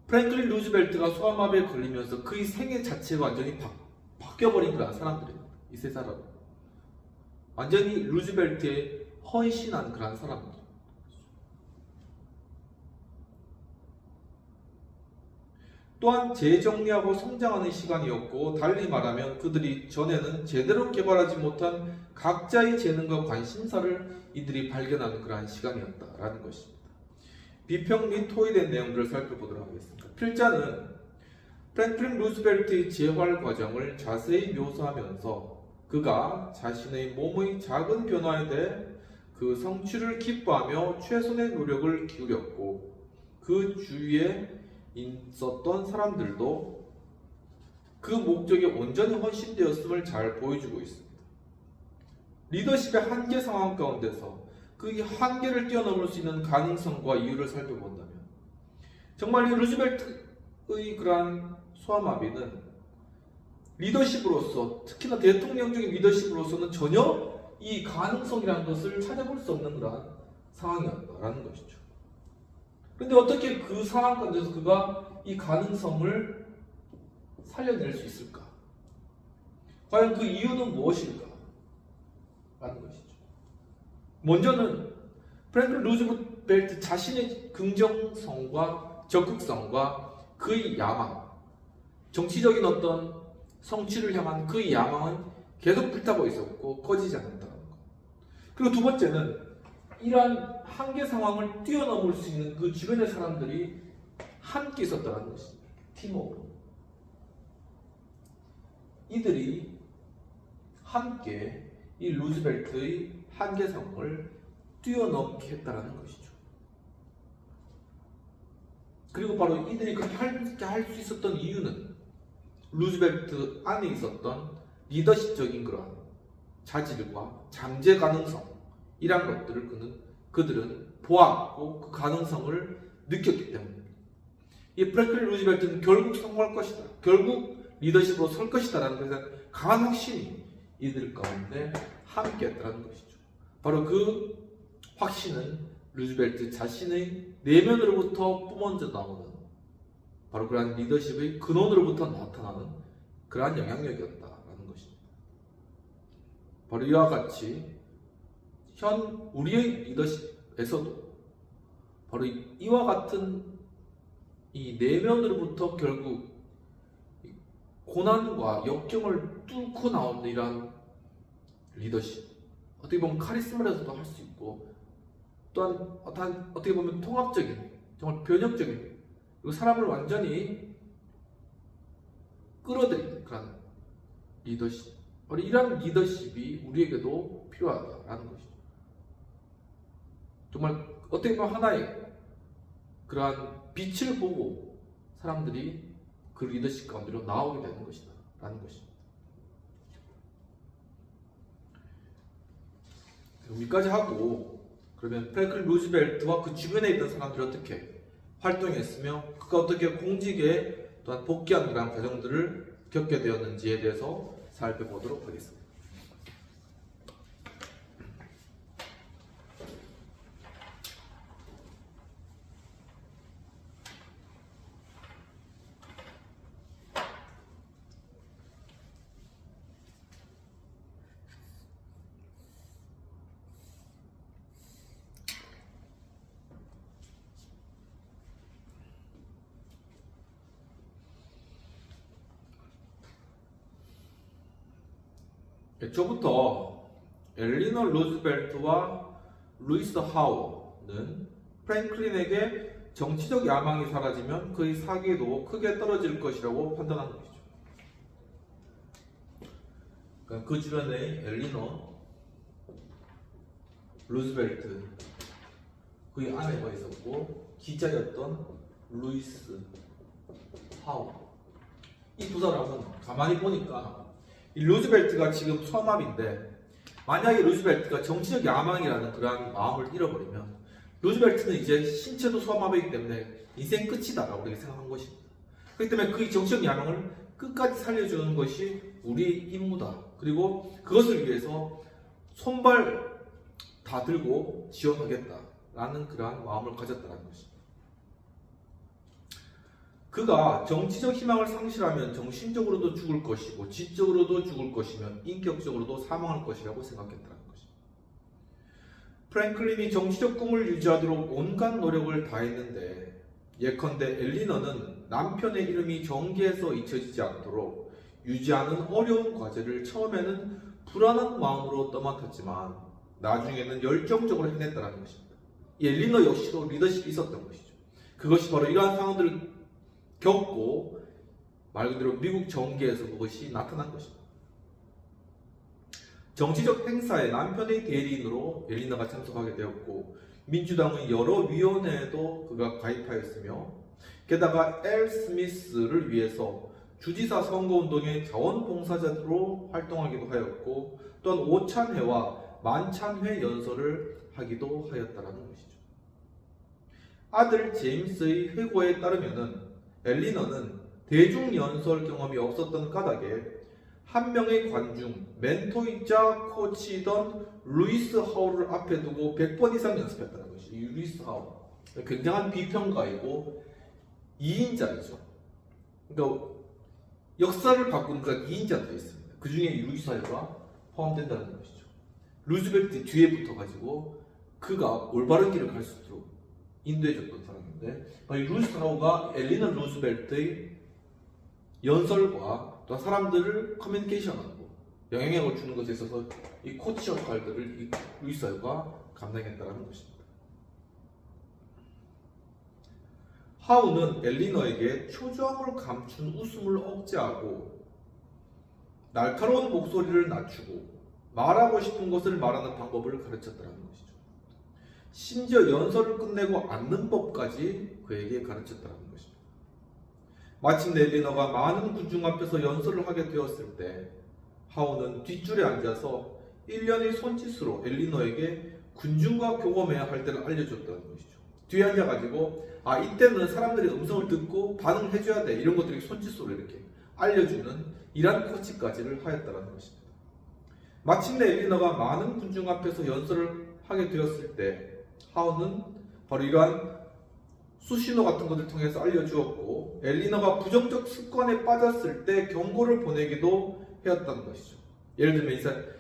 프랭클린 루즈벨트가 소아마비에 걸리면서 그의 생애 자체가 완전히 바뀌어버린 그런 사람들입니다. 이 3사람은 완전히 루즈벨트에 헌신한 그런 사람들. 또한 재정리하고 성장하는 시간이었고, 달리 말하면 그들이 전에는 제대로 개발하지 못한 각자의 재능과 관심사를 이들이 발견하는 그러한 시간이었다라는 것입니다. 비평 및 토의된 내용들을 살펴보도록 하겠습니다. 필자는 프랭클린 루즈벨트의 재활 과정을 자세히 묘사하면서 그가 자신의 몸의 작은 변화에 대해 그 성취를 기뻐하며 최선의 노력을 기울였고, 그 주위에 있었던 사람들도 그 목적에 온전히 헌신되었음을 잘 보여주고 있습니다. 리더십의 한계 상황 가운데서 그 한계를 뛰어넘을 수 있는 가능성과 이유를 살펴본다면, 정말 이 루즈벨트의 그러한 소아마비는 리더십으로서, 특히나 대통령적인 리더십으로서는 전혀 이 가능성이라는 것을 찾아볼 수 없는 그러한 상황이었다라는 것이죠. 그런데 어떻게 그 상황 가운데서 그가 이 가능성을 살려낼 수 있을까? 과연 그 이유는 무엇일까? 라는 것이죠. 먼저는 프랭클린 루즈벨트 자신의 긍정성과 적극성과 그의 야망, 정치적인 어떤 성취를 향한 그의 야망은 계속 불타고 있었고 커지지 않는다는 것. 그리고 두 번째는 이러한 한계 상황을 뛰어넘을 수 있는 그 주변의 사람들이 함께 있었다는 것입니다. 팀워크로. 이들이 함께 이 루즈벨트의 한계성을 뛰어넘게 했다는 것이죠. 그리고 바로 이들이 그렇게 할 수 있었던 이유는 루즈벨트 안에 있었던 리더십적인 그러한 자질과 잠재 가능성, 이란 것들을 그들은 보았고 그 가능성을 느꼈기 때문입니다. 이 프랭클린 루즈벨트는 결국 성공할 것이다. 결국 리더십으로 설 것이다. 라는 것에 강한 확신이 이들 가운데 함께 했다는 것이죠. 바로 그 확신은 루즈벨트 자신의 내면으로부터 뿜어져 나오는 바로 그러한 리더십의 근원으로부터 나타나는 그러한 영향력이었다라는 것입니다. 바로 이와 같이 우리의 리더십에서도 바로 이와 같은 이 내면으로부터 결국 고난과 역경을 뚫고 나오는 이러한 리더십, 어떻게 보면 카리스마라서도 할 수 있고 또한 어떻게 보면 통합적인, 정말 변혁적인, 그리고 사람을 완전히 끌어들이는 그런 리더십, 바로 이러한 리더십이 우리에게도 필요하다라는 것이죠. 정말 어떻게 보면 하나의 그러한 빛을 보고 사람들이 그 리더십 가운데로 나오게 되는 것이다 라는 것입니다. 여기까지 하고 그러면 프랭클린 루즈벨트와 그 주변에 있던 사람들이 어떻게 활동했으며 그가 어떻게 공직에 또한 복귀하는 그런 과정들을 겪게 되었는지에 대해서 살펴보도록 하겠습니다. 애초부터 엘리너 루즈벨트와 루이스 하워는 프랭클린에게 정치적 야망이 사라지면 그의 사기도 크게 떨어질 것이라고 판단한 것이죠. 그러니까 그 주변에 엘리너 루즈벨트, 그의 아내가 있었고 기자였던 루이스 하워, 이 두 사람은 가만히 보니까 이 루즈벨트가 지금 소아마비인데 만약에 루즈벨트가 정치적 야망이라는 그러한 마음을 잃어버리면 루즈벨트는 이제 신체도 소아마비이기 때문에 인생 끝이다라고 우리가 생각한 것입니다. 그렇기 때문에 그의 정치적 야망을 끝까지 살려주는 것이 우리의 임무다. 그리고 그것을 위해서 손발 다 들고 지원하겠다라는 그러한 마음을 가졌다는 것입니다. 그가 정치적 희망을 상실하면 정신적으로도 죽을 것이고 지적으로도 죽을 것이며 인격적으로도 사망할 것이라고 생각했다는 것입니다. 프랭클린이 정치적 꿈을 유지하도록 온갖 노력을 다했는데 예컨대 엘리너는 남편의 이름이 정계에서 잊혀지지 않도록 유지하는 어려운 과제를 처음에는 불안한 마음으로 떠맡았지만 나중에는 열정적으로 해냈다는 것입니다. 이 엘리너 역시도 리더십이 있었던 것이죠. 그것이 바로 이러한 상황들을 겪고 말 그대로 미국 정계에서 그것이 나타난 것입니다. 정치적 행사에 남편의 대리인으로 엘리너가 참석하게 되었고 민주당의 여러 위원회에도 그가 가입하였으며 게다가 엘 스미스를 위해서 주지사 선거운동의 자원봉사자로 활동하기도 하였고 또한 오찬회와 만찬회 연설을 하기도 하였다는 것이죠. 아들 제임스의 회고에 따르면 엘리너는 대중연설 경험이 없었던 까닭에 한 명의 관중, 멘토이자 코치이던 루이스 하워를 앞에 두고 100번 이상 연습했다는 것이죠. 이 루이스 하워, 굉장한 비평가이고 2인자이죠. 그러니까 역사를 바꾸는 그 2인자가 있습니다. 그 중에 루이스 하워가 포함된다는 것이죠. 루즈벨트 뒤에 붙어가지고 그가 올바른 길을 갈 수 있도록 인도해줬던 사람인데 이 루이스 하워가 엘리너 루즈벨트의 연설과 또 사람들을 커뮤니케이션하고 영향력을 주는 것에 있어서 이 코치 역할들을 이 루이스 하워가 감당했다는 것입니다. 하우는 엘리너에게 초조함을 감춘 웃음을 억제하고 날카로운 목소리를 낮추고 말하고 싶은 것을 말하는 방법을 가르쳤다는 것이죠. 심지어 연설을 끝내고 앉는 법까지 그에게 가르쳤다는 것입니다. 마침내 엘리너가 많은 군중 앞에서 연설을 하게 되었을 때 하우는 뒷줄에 앉아서 1년의 손짓으로 엘리너에게 군중과 교감해야 할 때를 알려줬다는 것이죠. 뒤에 앉아가지고 이때는 사람들이 음성을 듣고 반응을 해줘야 돼, 이런 것들이 손짓으로 이렇게 알려주는 이러한 코치까지를 하였다는 것입니다. 마침내 엘리너가 많은 군중 앞에서 연설을 하게 되었을 때 하우는 바로 이러한 수신호 같은 것을 통해서 알려주었고, 엘리너가 부정적 습관에 빠졌을 때 경고를 보내기도 하였다는 것이죠. 예를 들면 이제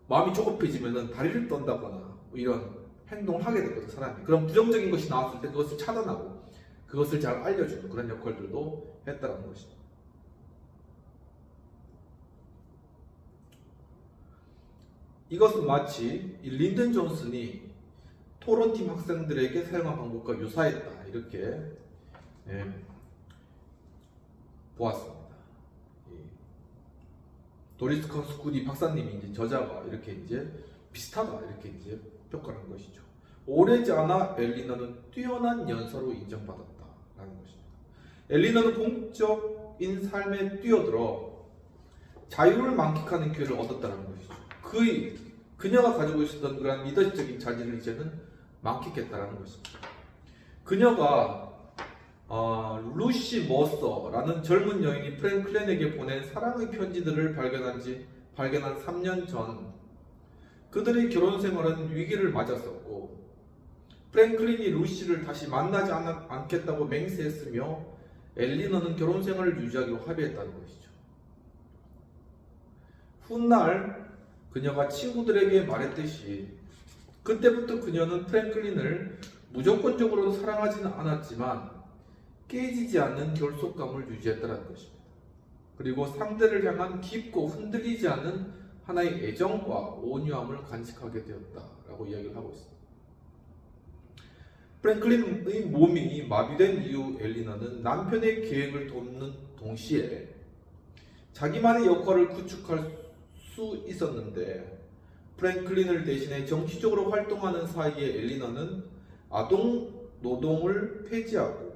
마음이 조급해지면 다리를 떤다거나 이런 행동을 하게 되거든, 사람이. 그럼 부정적인 것이 나왔을 때 그것을 차단하고 그것을 잘 알려주는 그런 역할들도 했다는 것입니다. 이것은 마치 린든 존슨이 토론팀 학생들에게 사용한 방법과 유사했다, 이렇게 보았습니다. 도리스 컨스쿠디 박사님이 이제 저자가 이렇게 이제 비슷하다, 이렇게 이제 평가하는 것이죠. 오래지 않아 엘리너는 뛰어난 연사로 인정받았다라는 것입니다. 엘리너는 공적인 삶에 뛰어들어 자유를 만끽하는 기회를 얻었다는 것이죠. 그녀가 가지고 있었던 그런 리더십적인 자질을 이제는 만끽했다는 것입니다. 그녀가 루시 머서라는 젊은 여인이 프랭클린에게 보낸 사랑의 편지들을 발견한 3년 전, 그들의 결혼 생활은 위기를 맞았었고 프랭클린이 루시를 다시 만나지 않겠다고 맹세했으며 엘리너는 결혼 생활을 유지하기로 합의했다는 것이죠. 훗날 그녀가 친구들에게 말했듯이 그때부터 그녀는 프랭클린을 무조건적으로 사랑하지는 않았지만 깨지지 않는 결속감을 유지했다는 것입니다. 그리고 상대를 향한 깊고 흔들리지 않는 하나의 애정과 온유함을 간직하게 되었다라고 이야기를 하고 있습니다. 프랭클린의 몸이 마비된 이후 엘리너는 남편의 계획을 돕는 동시에 자기만의 역할을 구축할 수 있었는데, 프랭클린을 대신해 정치적으로 활동하는 사이에 엘리너는 아동 노동을 폐지하고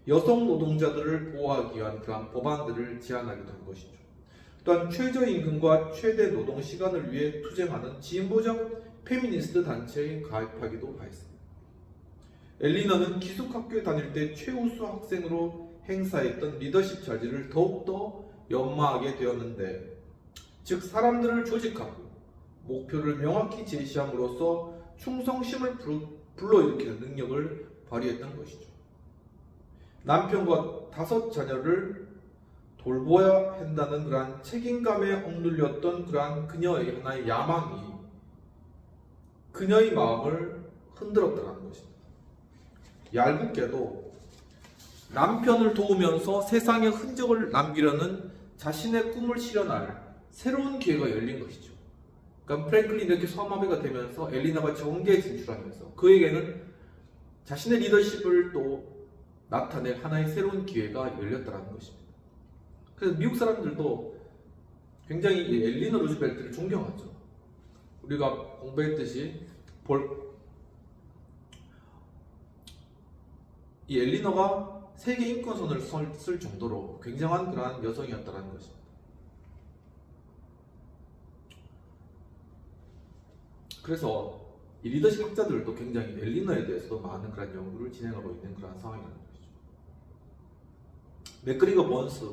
여성 노동자들을 보호하기 위한 그러한 법안들을 제안하게 된 것이죠. 또한 최저임금과 최대 노동 시간을 위해 투쟁하는 진보적 페미니스트 단체에 가입하기도 하였습니다. 엘리너는 기숙학교에 다닐 때 최우수 학생으로 행사했던 리더십 자질을 더욱더 연마하게 되었는데, 즉 사람들을 조직하고 목표를 명확히 제시함으로써 충성심을 불러일으키는 능력을 발휘했던 것이죠. 남편과 5 자녀를 돌보아야 한다는 그러한 책임감에 억눌렸던 그러한 그녀의 하나의 야망이 그녀의 마음을 흔들었다는 것입니다. 얄궂게도 남편을 도우면서 세상에 흔적을 남기려는 자신의 꿈을 실현할 새로운 기회가 열린 것이죠. 그러니까 프랭클린이 이렇게 소아마비가 되면서 엘리너가 정계에 진출하면서 그에게는 자신의 리더십을 또 나타낼 하나의 새로운 기회가 열렸다는 것입니다. 그래서 미국 사람들도 굉장히 이 엘리너 루즈벨트를 존경하죠. 우리가 공부했듯이 이 엘리너가 세계 인권선을 쓸 정도로 굉장한 그러한 여성이었다는 것입니다. 그래서 이 리더십 학자들도 굉장히 엘리너에 대해서도 많은 그런 연구를 진행하고 있는 그런 상황이라는 것이죠. 맥그리거 번스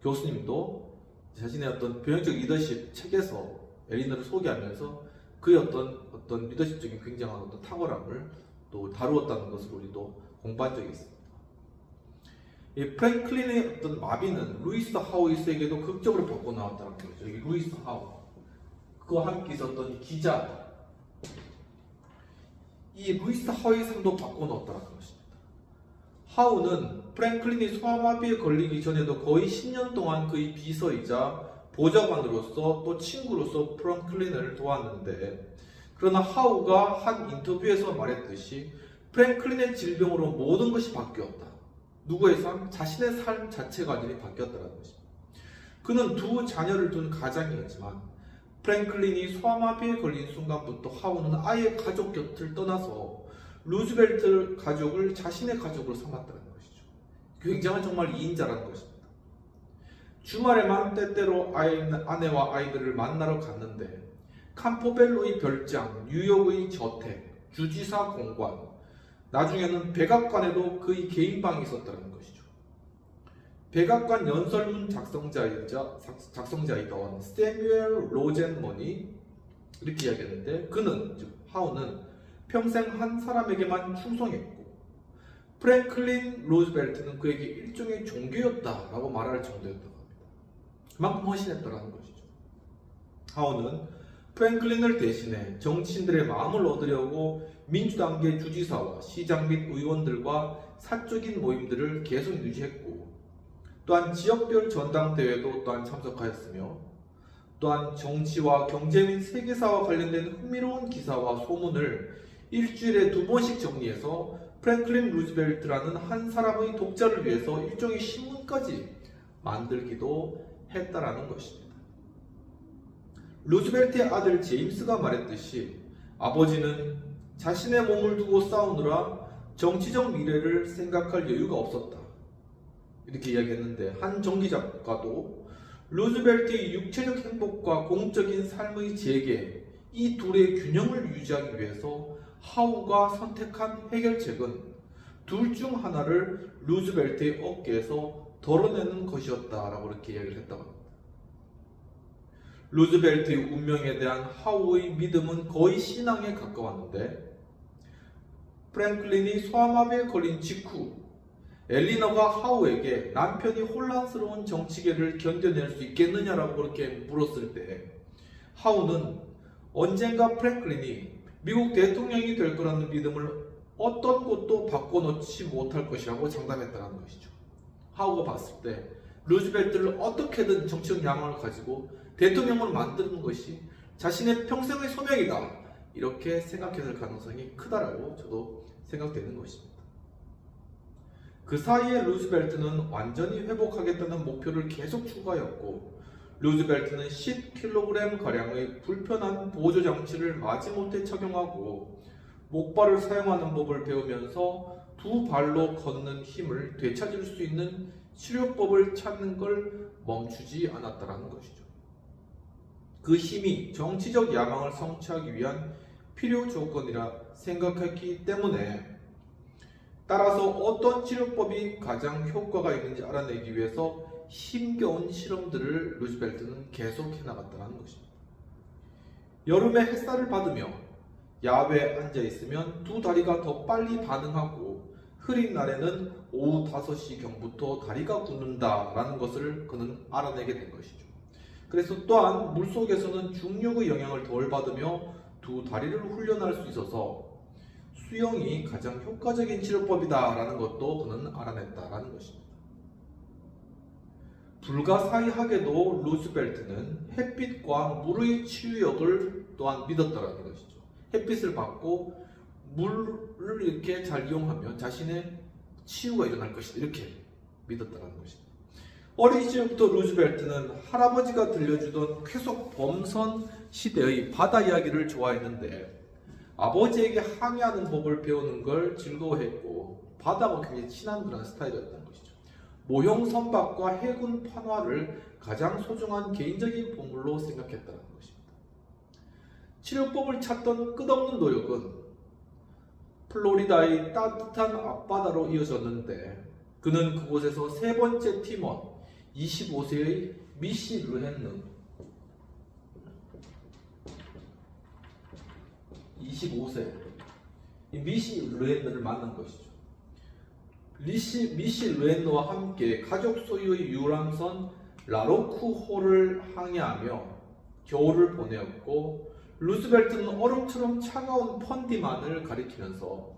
교수님도 자신의 어떤 변형적 리더십 책에서 엘리너를 소개하면서 그의 어떤 리더십적인 굉장한 어떤 탁월함을 또 다루었다는 것을 우리도 공부한 적이 있습니다. 이 프랭클린의 어떤 마비는 루이스 하우이스에게도 극적으로 바꿔 나왔다는 거죠. 이 루이스 하우, 그와 함께 있었던 기자, 이 루이스 하우이상도 바꿔 넣었다는 것입니다. 하우는 프랭클린이 소아마비에 걸리기 전에도 거의 10년 동안 그의 비서이자 보좌관으로서 또 친구로서 프랭클린을 도왔는데, 그러나 하우가 한 인터뷰에서 말했듯이 프랭클린의 질병으로 모든 것이 바뀌었다. 누구의 삶? 자신의 삶 자체가 완전히 바뀌었다는 것입니다. 그는 2 자녀를 둔 가장이었지만 프랭클린이 소아마비에 걸린 순간부터 하우는 아예 가족 곁을 떠나서 루즈벨트 가족을 자신의 가족으로 삼았다는 것이죠. 굉장한 정말 2인자라는 것입니다. 주말에만 때때로 아내와 아이들을 만나러 갔는데 캄포벨로의 별장, 뉴욕의 저택, 주지사 공관, 나중에는 백악관에도 그의 개인 방이 있었다는 것이죠. 백악관 연설문 작성자이던 스태뮤엘 로젠먼이 이렇게 이야기했는데, 그는, 즉 하우는 평생 한 사람에게만 충성했고 프랭클린 루즈벨트는 그에게 일종의 종교였다라고 말할 정도였다고 합니다. 그만큼 헌신했다라는 것이죠. 하우는 프랭클린을 대신해 정치인들의 마음을 얻으려고 민주당계 주지사와 시장 및 의원들과 사적인 모임들을 계속 유지했고, 또한 지역별 전당대회도 또한 참석하였으며, 또한 정치와 경제 및 세계사와 관련된 흥미로운 기사와 소문을 일주일에 2번씩 정리해서 프랭클린 루즈벨트라는 한 사람의 독자를 위해서 일종의 신문까지 만들기도 했다라는 것입니다. 루즈벨트의 아들 제임스가 말했듯이 아버지는 자신의 몸을 두고 싸우느라 정치적 미래를 생각할 여유가 없었다, 이렇게 이야기했는데, 한 전기 작가도 루즈벨트의 육체적 행복과 공적인 삶의 재개, 이 둘의 균형을 유지하기 위해서 하우가 선택한 해결책은 둘 중 하나를 루즈벨트의 어깨에서 덜어내는 것이었다라고 이렇게 이야기를 했다고 합니다. 루즈벨트의 운명에 대한 하우의 믿음은 거의 신앙에 가까웠는데, 프랭클린이 소아마비에 걸린 직후 엘리너가 하우에게 남편이 혼란스러운 정치계를 견뎌낼 수 있겠느냐라고 그렇게 물었을 때, 하우는 언젠가 프랭클린이 미국 대통령이 될 거라는 믿음을 어떤 것도 바꿔놓지 못할 것이라고 장담했다는 것이죠. 하우가 봤을 때 루즈벨트를 어떻게든 정치적 야망을 가지고 대통령으로 만드는 것이 자신의 평생의 소명이다, 이렇게 생각했을 가능성이 크다라고 저도 생각되는 것입니다. 그 사이에 루즈벨트는 완전히 회복하겠다는 목표를 계속 추구하였고, 루즈벨트는 10kg가량의 불편한 보조 장치를 마지못해 착용하고 목발을 사용하는 법을 배우면서 두 발로 걷는 힘을 되찾을 수 있는 치료법을 찾는 걸 멈추지 않았다는 것이죠. 그 힘이 정치적 야망을 성취하기 위한 필요 조건이라 생각했기 때문에, 따라서 어떤 치료법이 가장 효과가 있는지 알아내기 위해서 힘겨운 실험들을 루즈벨트는 계속 해나갔다는 것입니다. 여름에 햇살을 받으며 야외에 앉아있으면 두 다리가 더 빨리 반응하고, 흐린 날에는 오후 5시경부터 다리가 굳는다라는 것을 그는 알아내게 된 것이죠. 그래서 또한 물속에서는 중력의 영향을 덜 받으며 두 다리를 훈련할 수 있어서 수영이 가장 효과적인 치료법이다라는 것도 그는 알아냈다라는 것입니다. 불가사의하게도 루즈벨트는 햇빛과 물의 치유력을 또한 믿었다라는 것이죠. 햇빛을 받고 물을 이렇게 잘 이용하면 자신의 치유가 일어날 것이다, 이렇게 믿었다라는 것입니다. 어린 시절부터 루즈벨트는 할아버지가 들려주던 쾌속 범선 시대의 바다 이야기를 좋아했는데, 아버지에게 항해하는 법을 배우는 걸 즐거워했고 바다와 굉장히 친한 그런 스타일이었던 것이죠. 모형 선박과 해군 판화를 가장 소중한 개인적인 보물로 생각했다는 것입니다. 치료법을 찾던 끝없는 노력은 플로리다의 따뜻한 앞바다로 이어졌는데, 그는 그곳에서 세 번째 팀원 25세의 미시 르헨느, 25세 이 미시 르헨느를 만난 것이죠. 미시 르헨느와 함께 가족 소유의 유람선 라로크호를 항해하며 겨울을 보내었고, 루즈벨트는 얼음처럼 차가운 펀디만을 가리키면서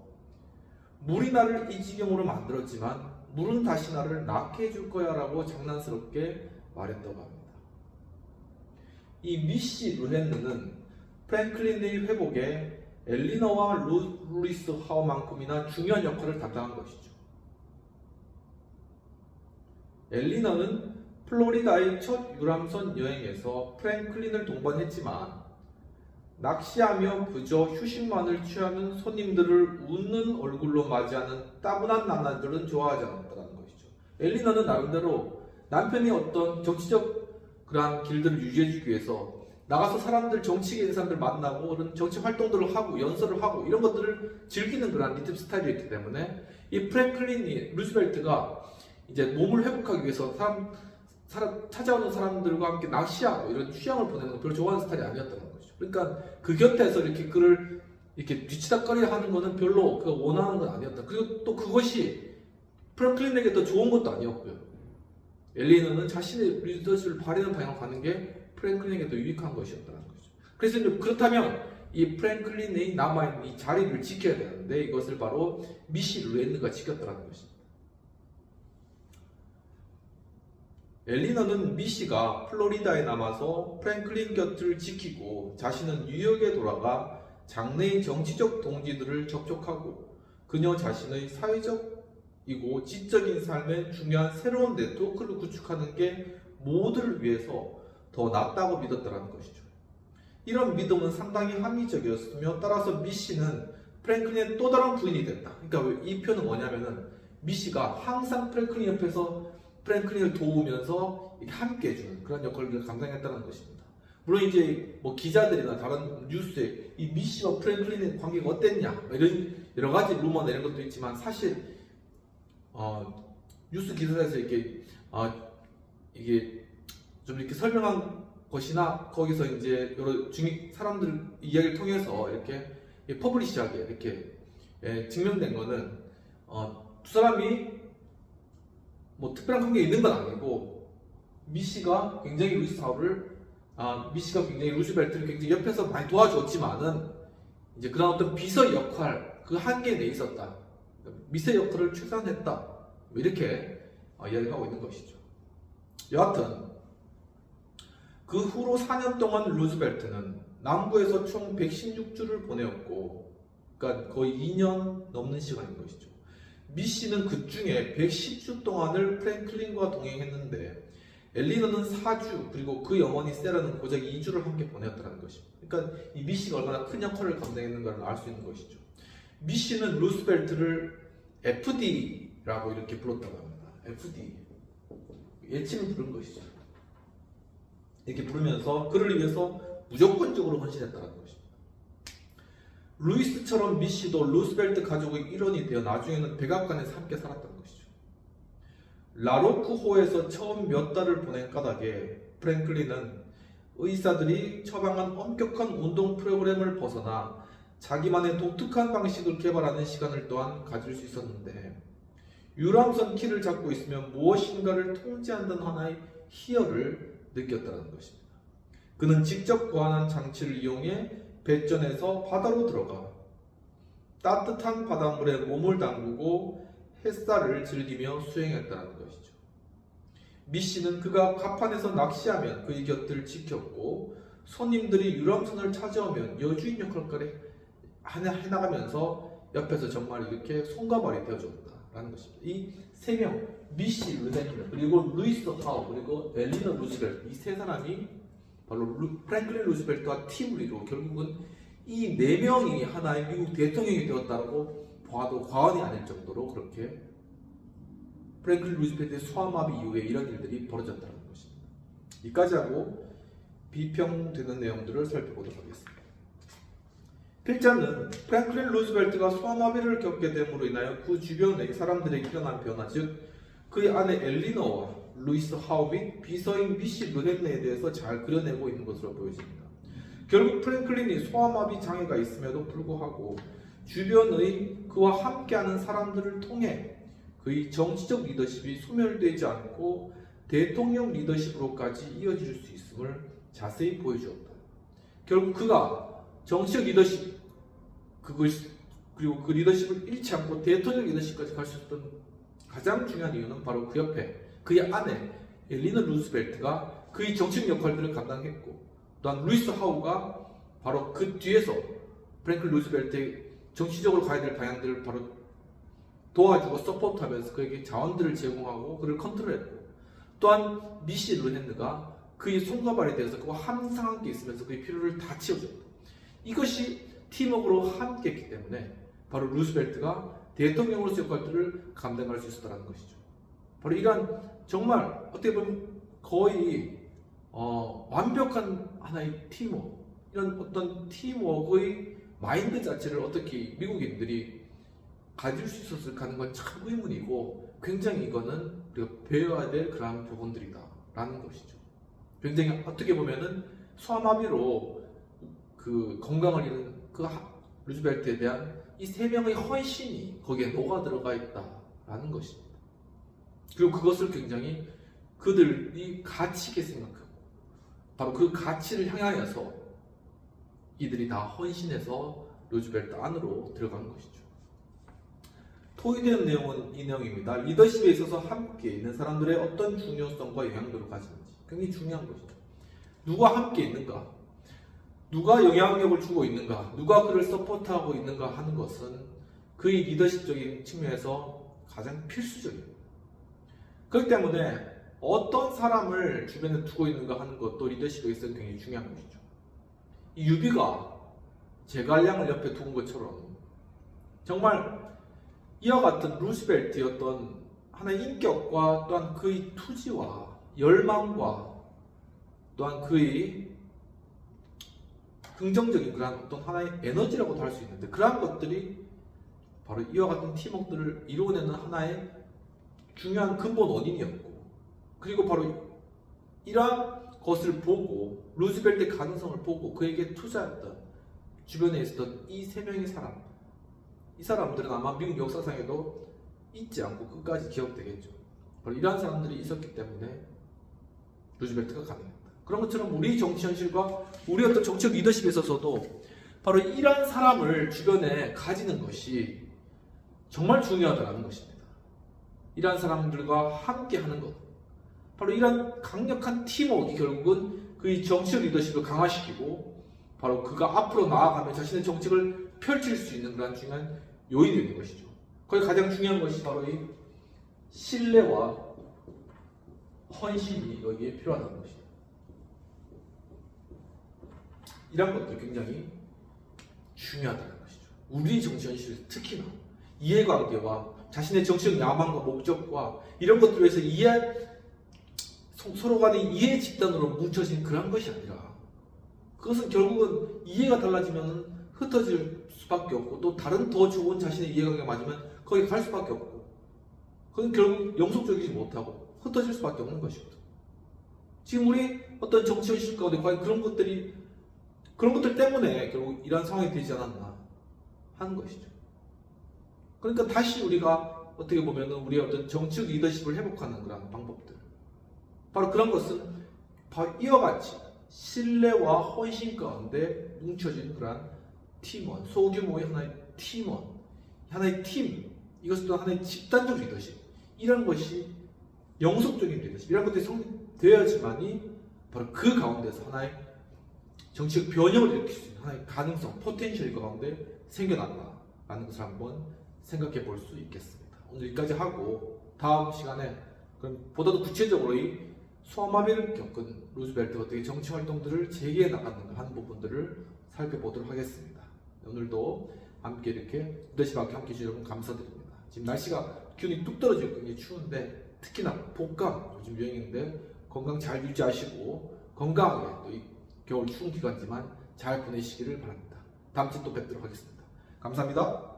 물이 나를 이 지경으로 만들었지만 물은 다시 나를 낫게 해줄 거야 라고 장난스럽게 말했다고 합니다. 이 미시 르헨느는 프랭클린의 회복에 엘리너와 루이스 하우만큼이나 중요한 역할을 담당한 것이죠. 엘리너는 플로리다의 첫 유람선 여행에서 프랭클린을 동반했지만 낚시하며 그저 휴식만을 취하는 손님들을 웃는 얼굴로 맞이하는 따분한 남자들은 좋아하지 않았다는 것이죠. 엘리너는 나름대로 남편이 어떤 정치적 그러한 길들을 유지해주기 위해서 나가서 사람들, 정치계 있는 사람들 만나고 그런 정치 활동들을 하고 연설을 하고 이런 것들을 즐기는 그런 리듬 스타일이었기 때문에 이 프랭클린 루즈벨트가 이제 몸을 회복하기 위해서 찾아오는 사람들과 함께 낚시하고 이런 휴양을 보내는 거 별로 좋아하는 스타일이 아니었다는 거죠. 그러니까 그 곁에서 이렇게 그를 이렇게 뒤치다꺼리 하는 거는 별로 그 원하는 건 아니었다. 그리고 또 그것이 프랭클린에게 더 좋은 것도 아니었고요. 엘리너는 자신의 리더십을 발휘하는 방향으로 가는 게 프랭클린에게 더 유익한 것이었다는 거죠. 그래서 이제 그렇다면 이 프랭클린이 남아있는 이 자리를 지켜야 되는데 이것을 바로 미시 루엔느가 지켰다는 것입니다. 엘리너는 미시가 플로리다에 남아서 프랭클린 곁을 지키고 자신은 뉴욕에 돌아가 장래의 정치적 동지들을 접촉하고 그녀 자신의 사회적이고 지적인 삶의 중요한 새로운 네트워크를 구축하는 게 모두를 위해서 더 낫다고 믿었다는 것이죠. 이런 믿음은 상당히 합리적이었으며 따라서 미시는 프랭클린의 또 다른 부인이 됐다. 그러니까 이 표는 뭐냐면은 미시가 항상 프랭클린 옆에서 프랭클린을 도우면서 함께 해주는 그런 역할을 감당했다는 것입니다. 물론 이제 뭐 기자들이나 다른 뉴스에 이 미시와 프랭클린의 관계가 어땠냐 이런 여러 가지 루머나 이런 것도 있지만 사실 뉴스 기사에서 이렇게 이게 좀 이렇게 설명한 것이나 거기서 이제 여러 사람들 이야기를 통해서 이렇게 퍼블리시하게 이렇게 증명된 거는 두 사람이 뭐 특별한 관계가 있는 건 아니고 미시가 굉장히 미시가 굉장히 루즈벨트를 굉장히 옆에서 많이 도와줬지만은 이제 그런 어떤 비서 역할 그 한계에 내 있었다. 미세 역할을 최소화했다. 뭐 이렇게 이야기하고 있는 것이죠. 여하튼 그 후로 4년 동안 루즈벨트는 남부에서 총 116주를 보내었고, 그러니까 거의 2년 넘는 시간인 것이죠. 미시는 그 중에 110주 동안을 프랭클린과 동행했는데 엘리너는 4주 그리고 그의 어머니 세라는 고작 2주를 함께 보냈다는 것입니다. 그러니까 이 미시가 얼마나 큰 역할을 감당했는가를 알 수 있는 것이죠. 미시는 루스벨트를 FD라고 이렇게 불렀다고 합니다. FD 예칭을 부른 것이죠. 이렇게 부르면서 그를 위해서 무조건적으로 헌신했다는 것입니다. 루이스처럼 미시도 루스벨트 가족의 일원이 되어 나중에는 백악관에서 함께 살았다는 것이죠. 라로크호에서 처음 몇 달을 보낸 까닭에 프랭클린은 의사들이 처방한 엄격한 운동 프로그램을 벗어나 자기만의 독특한 방식을 개발하는 시간을 또한 가질 수 있었는데 유람선 키를 잡고 있으면 무엇인가를 통제한다는 하나의 희열을 느꼈다는 것입니다. 그는 직접 고안한 장치를 이용해 배전에서 바다로 들어가 따뜻한 바닷물에 몸을 담그고 햇살을 즐기며 수행했다는 것이죠. 미시는 그가 갑판에서 낚시하면 그의 곁을 지켰고 손님들이 유람선을 찾아오면 여주인 역할까지 해나가면서 옆에서 정말 이렇게 손과 발이 되어줬다라는 것입니다. 이 세 명, 미시 루덴 그리고 루이스 하우 그리고 엘리너 루즈벨트 이 세 사람이 바로 프랭클린 루즈벨트와 팀을 이루고 결국은 이 네 명이 하나의 미국 대통령이 되었다고 봐도 과언이 아닐 정도로 그렇게 프랭클린 루즈벨트의 소아마비 이후에 이런 일들이 벌어졌다는 것입니다. 이까지 하고 비평되는 내용들을 살펴보도록 하겠습니다. 필자는 프랭클린 루즈벨트가 소아마비를 겪게 됨으로 인하여 그 주변의 사람들에게 일어난 변화, 즉 그의 아내 엘리너와 루이스 하우 및 비서인 미시 루헨네에 대해서 잘 그려내고 있는 것으로 보여집니다. 결국 프랭클린이 소아마비 장애가 있음에도 불구하고 주변의 그와 함께하는 사람들을 통해 그의 정치적 리더십이 소멸되지 않고 대통령 리더십으로까지 이어질 수 있음을 자세히 보여주었다. 결국 그가 정치적 리더십 그리고 그 리더십을 잃지 않고 대통령 리더십까지 갈 수 있었던 가장 중요한 이유는 바로 그 옆에 그의 아내 엘리너 루즈벨트가 그의 정치적 역할들을 감당했고 또한 루이스 하우가 바로 그 뒤에서 프랭클린 루즈벨트의 정치적으로 가야 될 방향들을 바로 도와주고 서포트하면서 그에게 자원들을 제공하고 그를 컨트롤했고 또한 미시 루헨느가 그의 손과 발에 대해서 그와 항상 함께 있으면서 그의 필요를 다 채워줬다. 이것이 팀워크로 함께 했기 때문에 바로 루즈벨트가 대통령으로서 역할들을 감당할 수 있었다는 것이죠. 바로 이러한 정말 어떻게 보면 거의 완벽한 하나의 팀워크, 이런 어떤 팀워크의 마인드 자체를 어떻게 미국인들이 가질 수 있었을까 하는 건 참 의문이고, 굉장히 이거는 우리가 배워야 될 그러한 부분들이다 라는 것이죠. 굉장히 어떻게 보면은 소아마비로 그 건강을 잃은 그 루즈벨트에 대한 이 세 명의 헌신이 거기에 녹아 들어가 있다라는 것입니다. 그리고 그것을 굉장히 그들이 가치 있게 생각하고, 바로 그 가치를 향하여서 이들이 다 헌신해서 루즈벨트 안으로 들어간 것이죠. 토의되는 내용은 이 내용입니다. 리더십에 있어서 함께 있는 사람들의 어떤 중요성과 영향력을 가지는지 굉장히 중요한 것이죠. 누가 함께 있는가, 누가 영향력을 주고 있는가, 누가 그를 서포트하고 있는가 하는 것은 그의 리더십적인 측면에서 가장 필수적입니다. 그렇기 때문에 어떤 사람을 주변에 두고 있는가 하는 것도 리더십에 있어서 굉장히 중요한 것이죠. 이 유비가 제갈량을 옆에 둔 것처럼 정말 이와 같은 루즈벨트였던 하나의 인격과 또한 그의 투지와 열망과 또한 그의 긍정적인 그런 어떤 하나의 에너지라고도 할 수 있는데, 그러한 것들이 바로 이와 같은 팀워크들을 이루어내는 하나의 중요한 근본 원인이었고, 그리고 바로 이러한 것을 보고 루즈벨트의 가능성을 보고 그에게 투자했던 주변에 있었던 이 세 명의 사람, 이 사람들은 아마 미국 역사상에도 잊지 않고 끝까지 기억되겠죠. 바로 이러한 사람들이 있었기 때문에 루즈벨트가 가능했다. 그런 것처럼 우리 정치 현실과 우리 어떤 정치적 리더십에 있어서도 바로 이러한 사람을 주변에 가지는 것이 정말 중요하다는 것입니다. 이러한 사람들과 함께 하는 것, 바로 이러한 강력한 팀워크가 결국은 그의 정치적 리더십을 강화시키고 바로 그가 앞으로 나아가며 자신의 정책을 펼칠 수 있는 그런 중요한 요인이 되는 것이죠. 거기 가장 중요한 것이 바로 이 신뢰와 헌신이 여기에 필요하다는 것입니다. 이런 것도 굉장히 중요하다는 것이죠. 우리 정치 현실에서 특히나 이해관계와 자신의 정치적 야망과 목적과 이런 것들을 위해서 서로 간의 이해 집단으로 뭉쳐진 그런 것이 아니라, 그것은 결국은 이해가 달라지면 흩어질 수밖에 없고, 또 다른 더 좋은 자신의 이해관계가 맞으면 거기 갈 수밖에 없고, 그건 결국 영속적이지 못하고 흩어질 수밖에 없는 것이거든. 지금 우리 어떤 정치 현실 가운데 과연 그런 것들 때문에 결국 이러한 상황이 되지 않았나 하는 것이죠. 그러니까 다시 우리가 어떻게 보면 우리의 어떤 정치적 리더십을 회복하는 그런 방법들, 바로 그런 것은 바로 이와 같이 신뢰와 헌신 가운데 뭉쳐진 그런 팀원, 소규모의 하나의 팀원, 하나의 팀, 이것은 또 하나의 집단적 리더십, 이런 것이 영속적인 리더십, 이런 것들이 성립되어야지만이 바로 그 가운데서 하나의 정치적 변형을 일으킬 수 있는 하나의 가능성, 포텐셜 가운데 생겨난다라는 것을 한번 생각해 볼 수 있겠습니다. 오늘 여기까지 하고 다음 시간에 그럼 보다 더 구체적으로 이 소아마비를 겪은 루즈벨트가 어떻게 정치 활동들을 재개해 나갔는가 하는 부분들을 살펴보도록 하겠습니다. 오늘도 함께 이렇게 리더십 함께 해주셔서 여러분 감사드립니다. 지금 날씨가 기온이 뚝 떨어지고 굉장히 추운데, 특히나 복감 요즘 유행인데 건강 잘 유지하시고 건강하게 또 이 겨울 추운 기간이지만 잘 보내시기를 바랍니다. 다음 주에 또 뵙도록 하겠습니다. 감사합니다.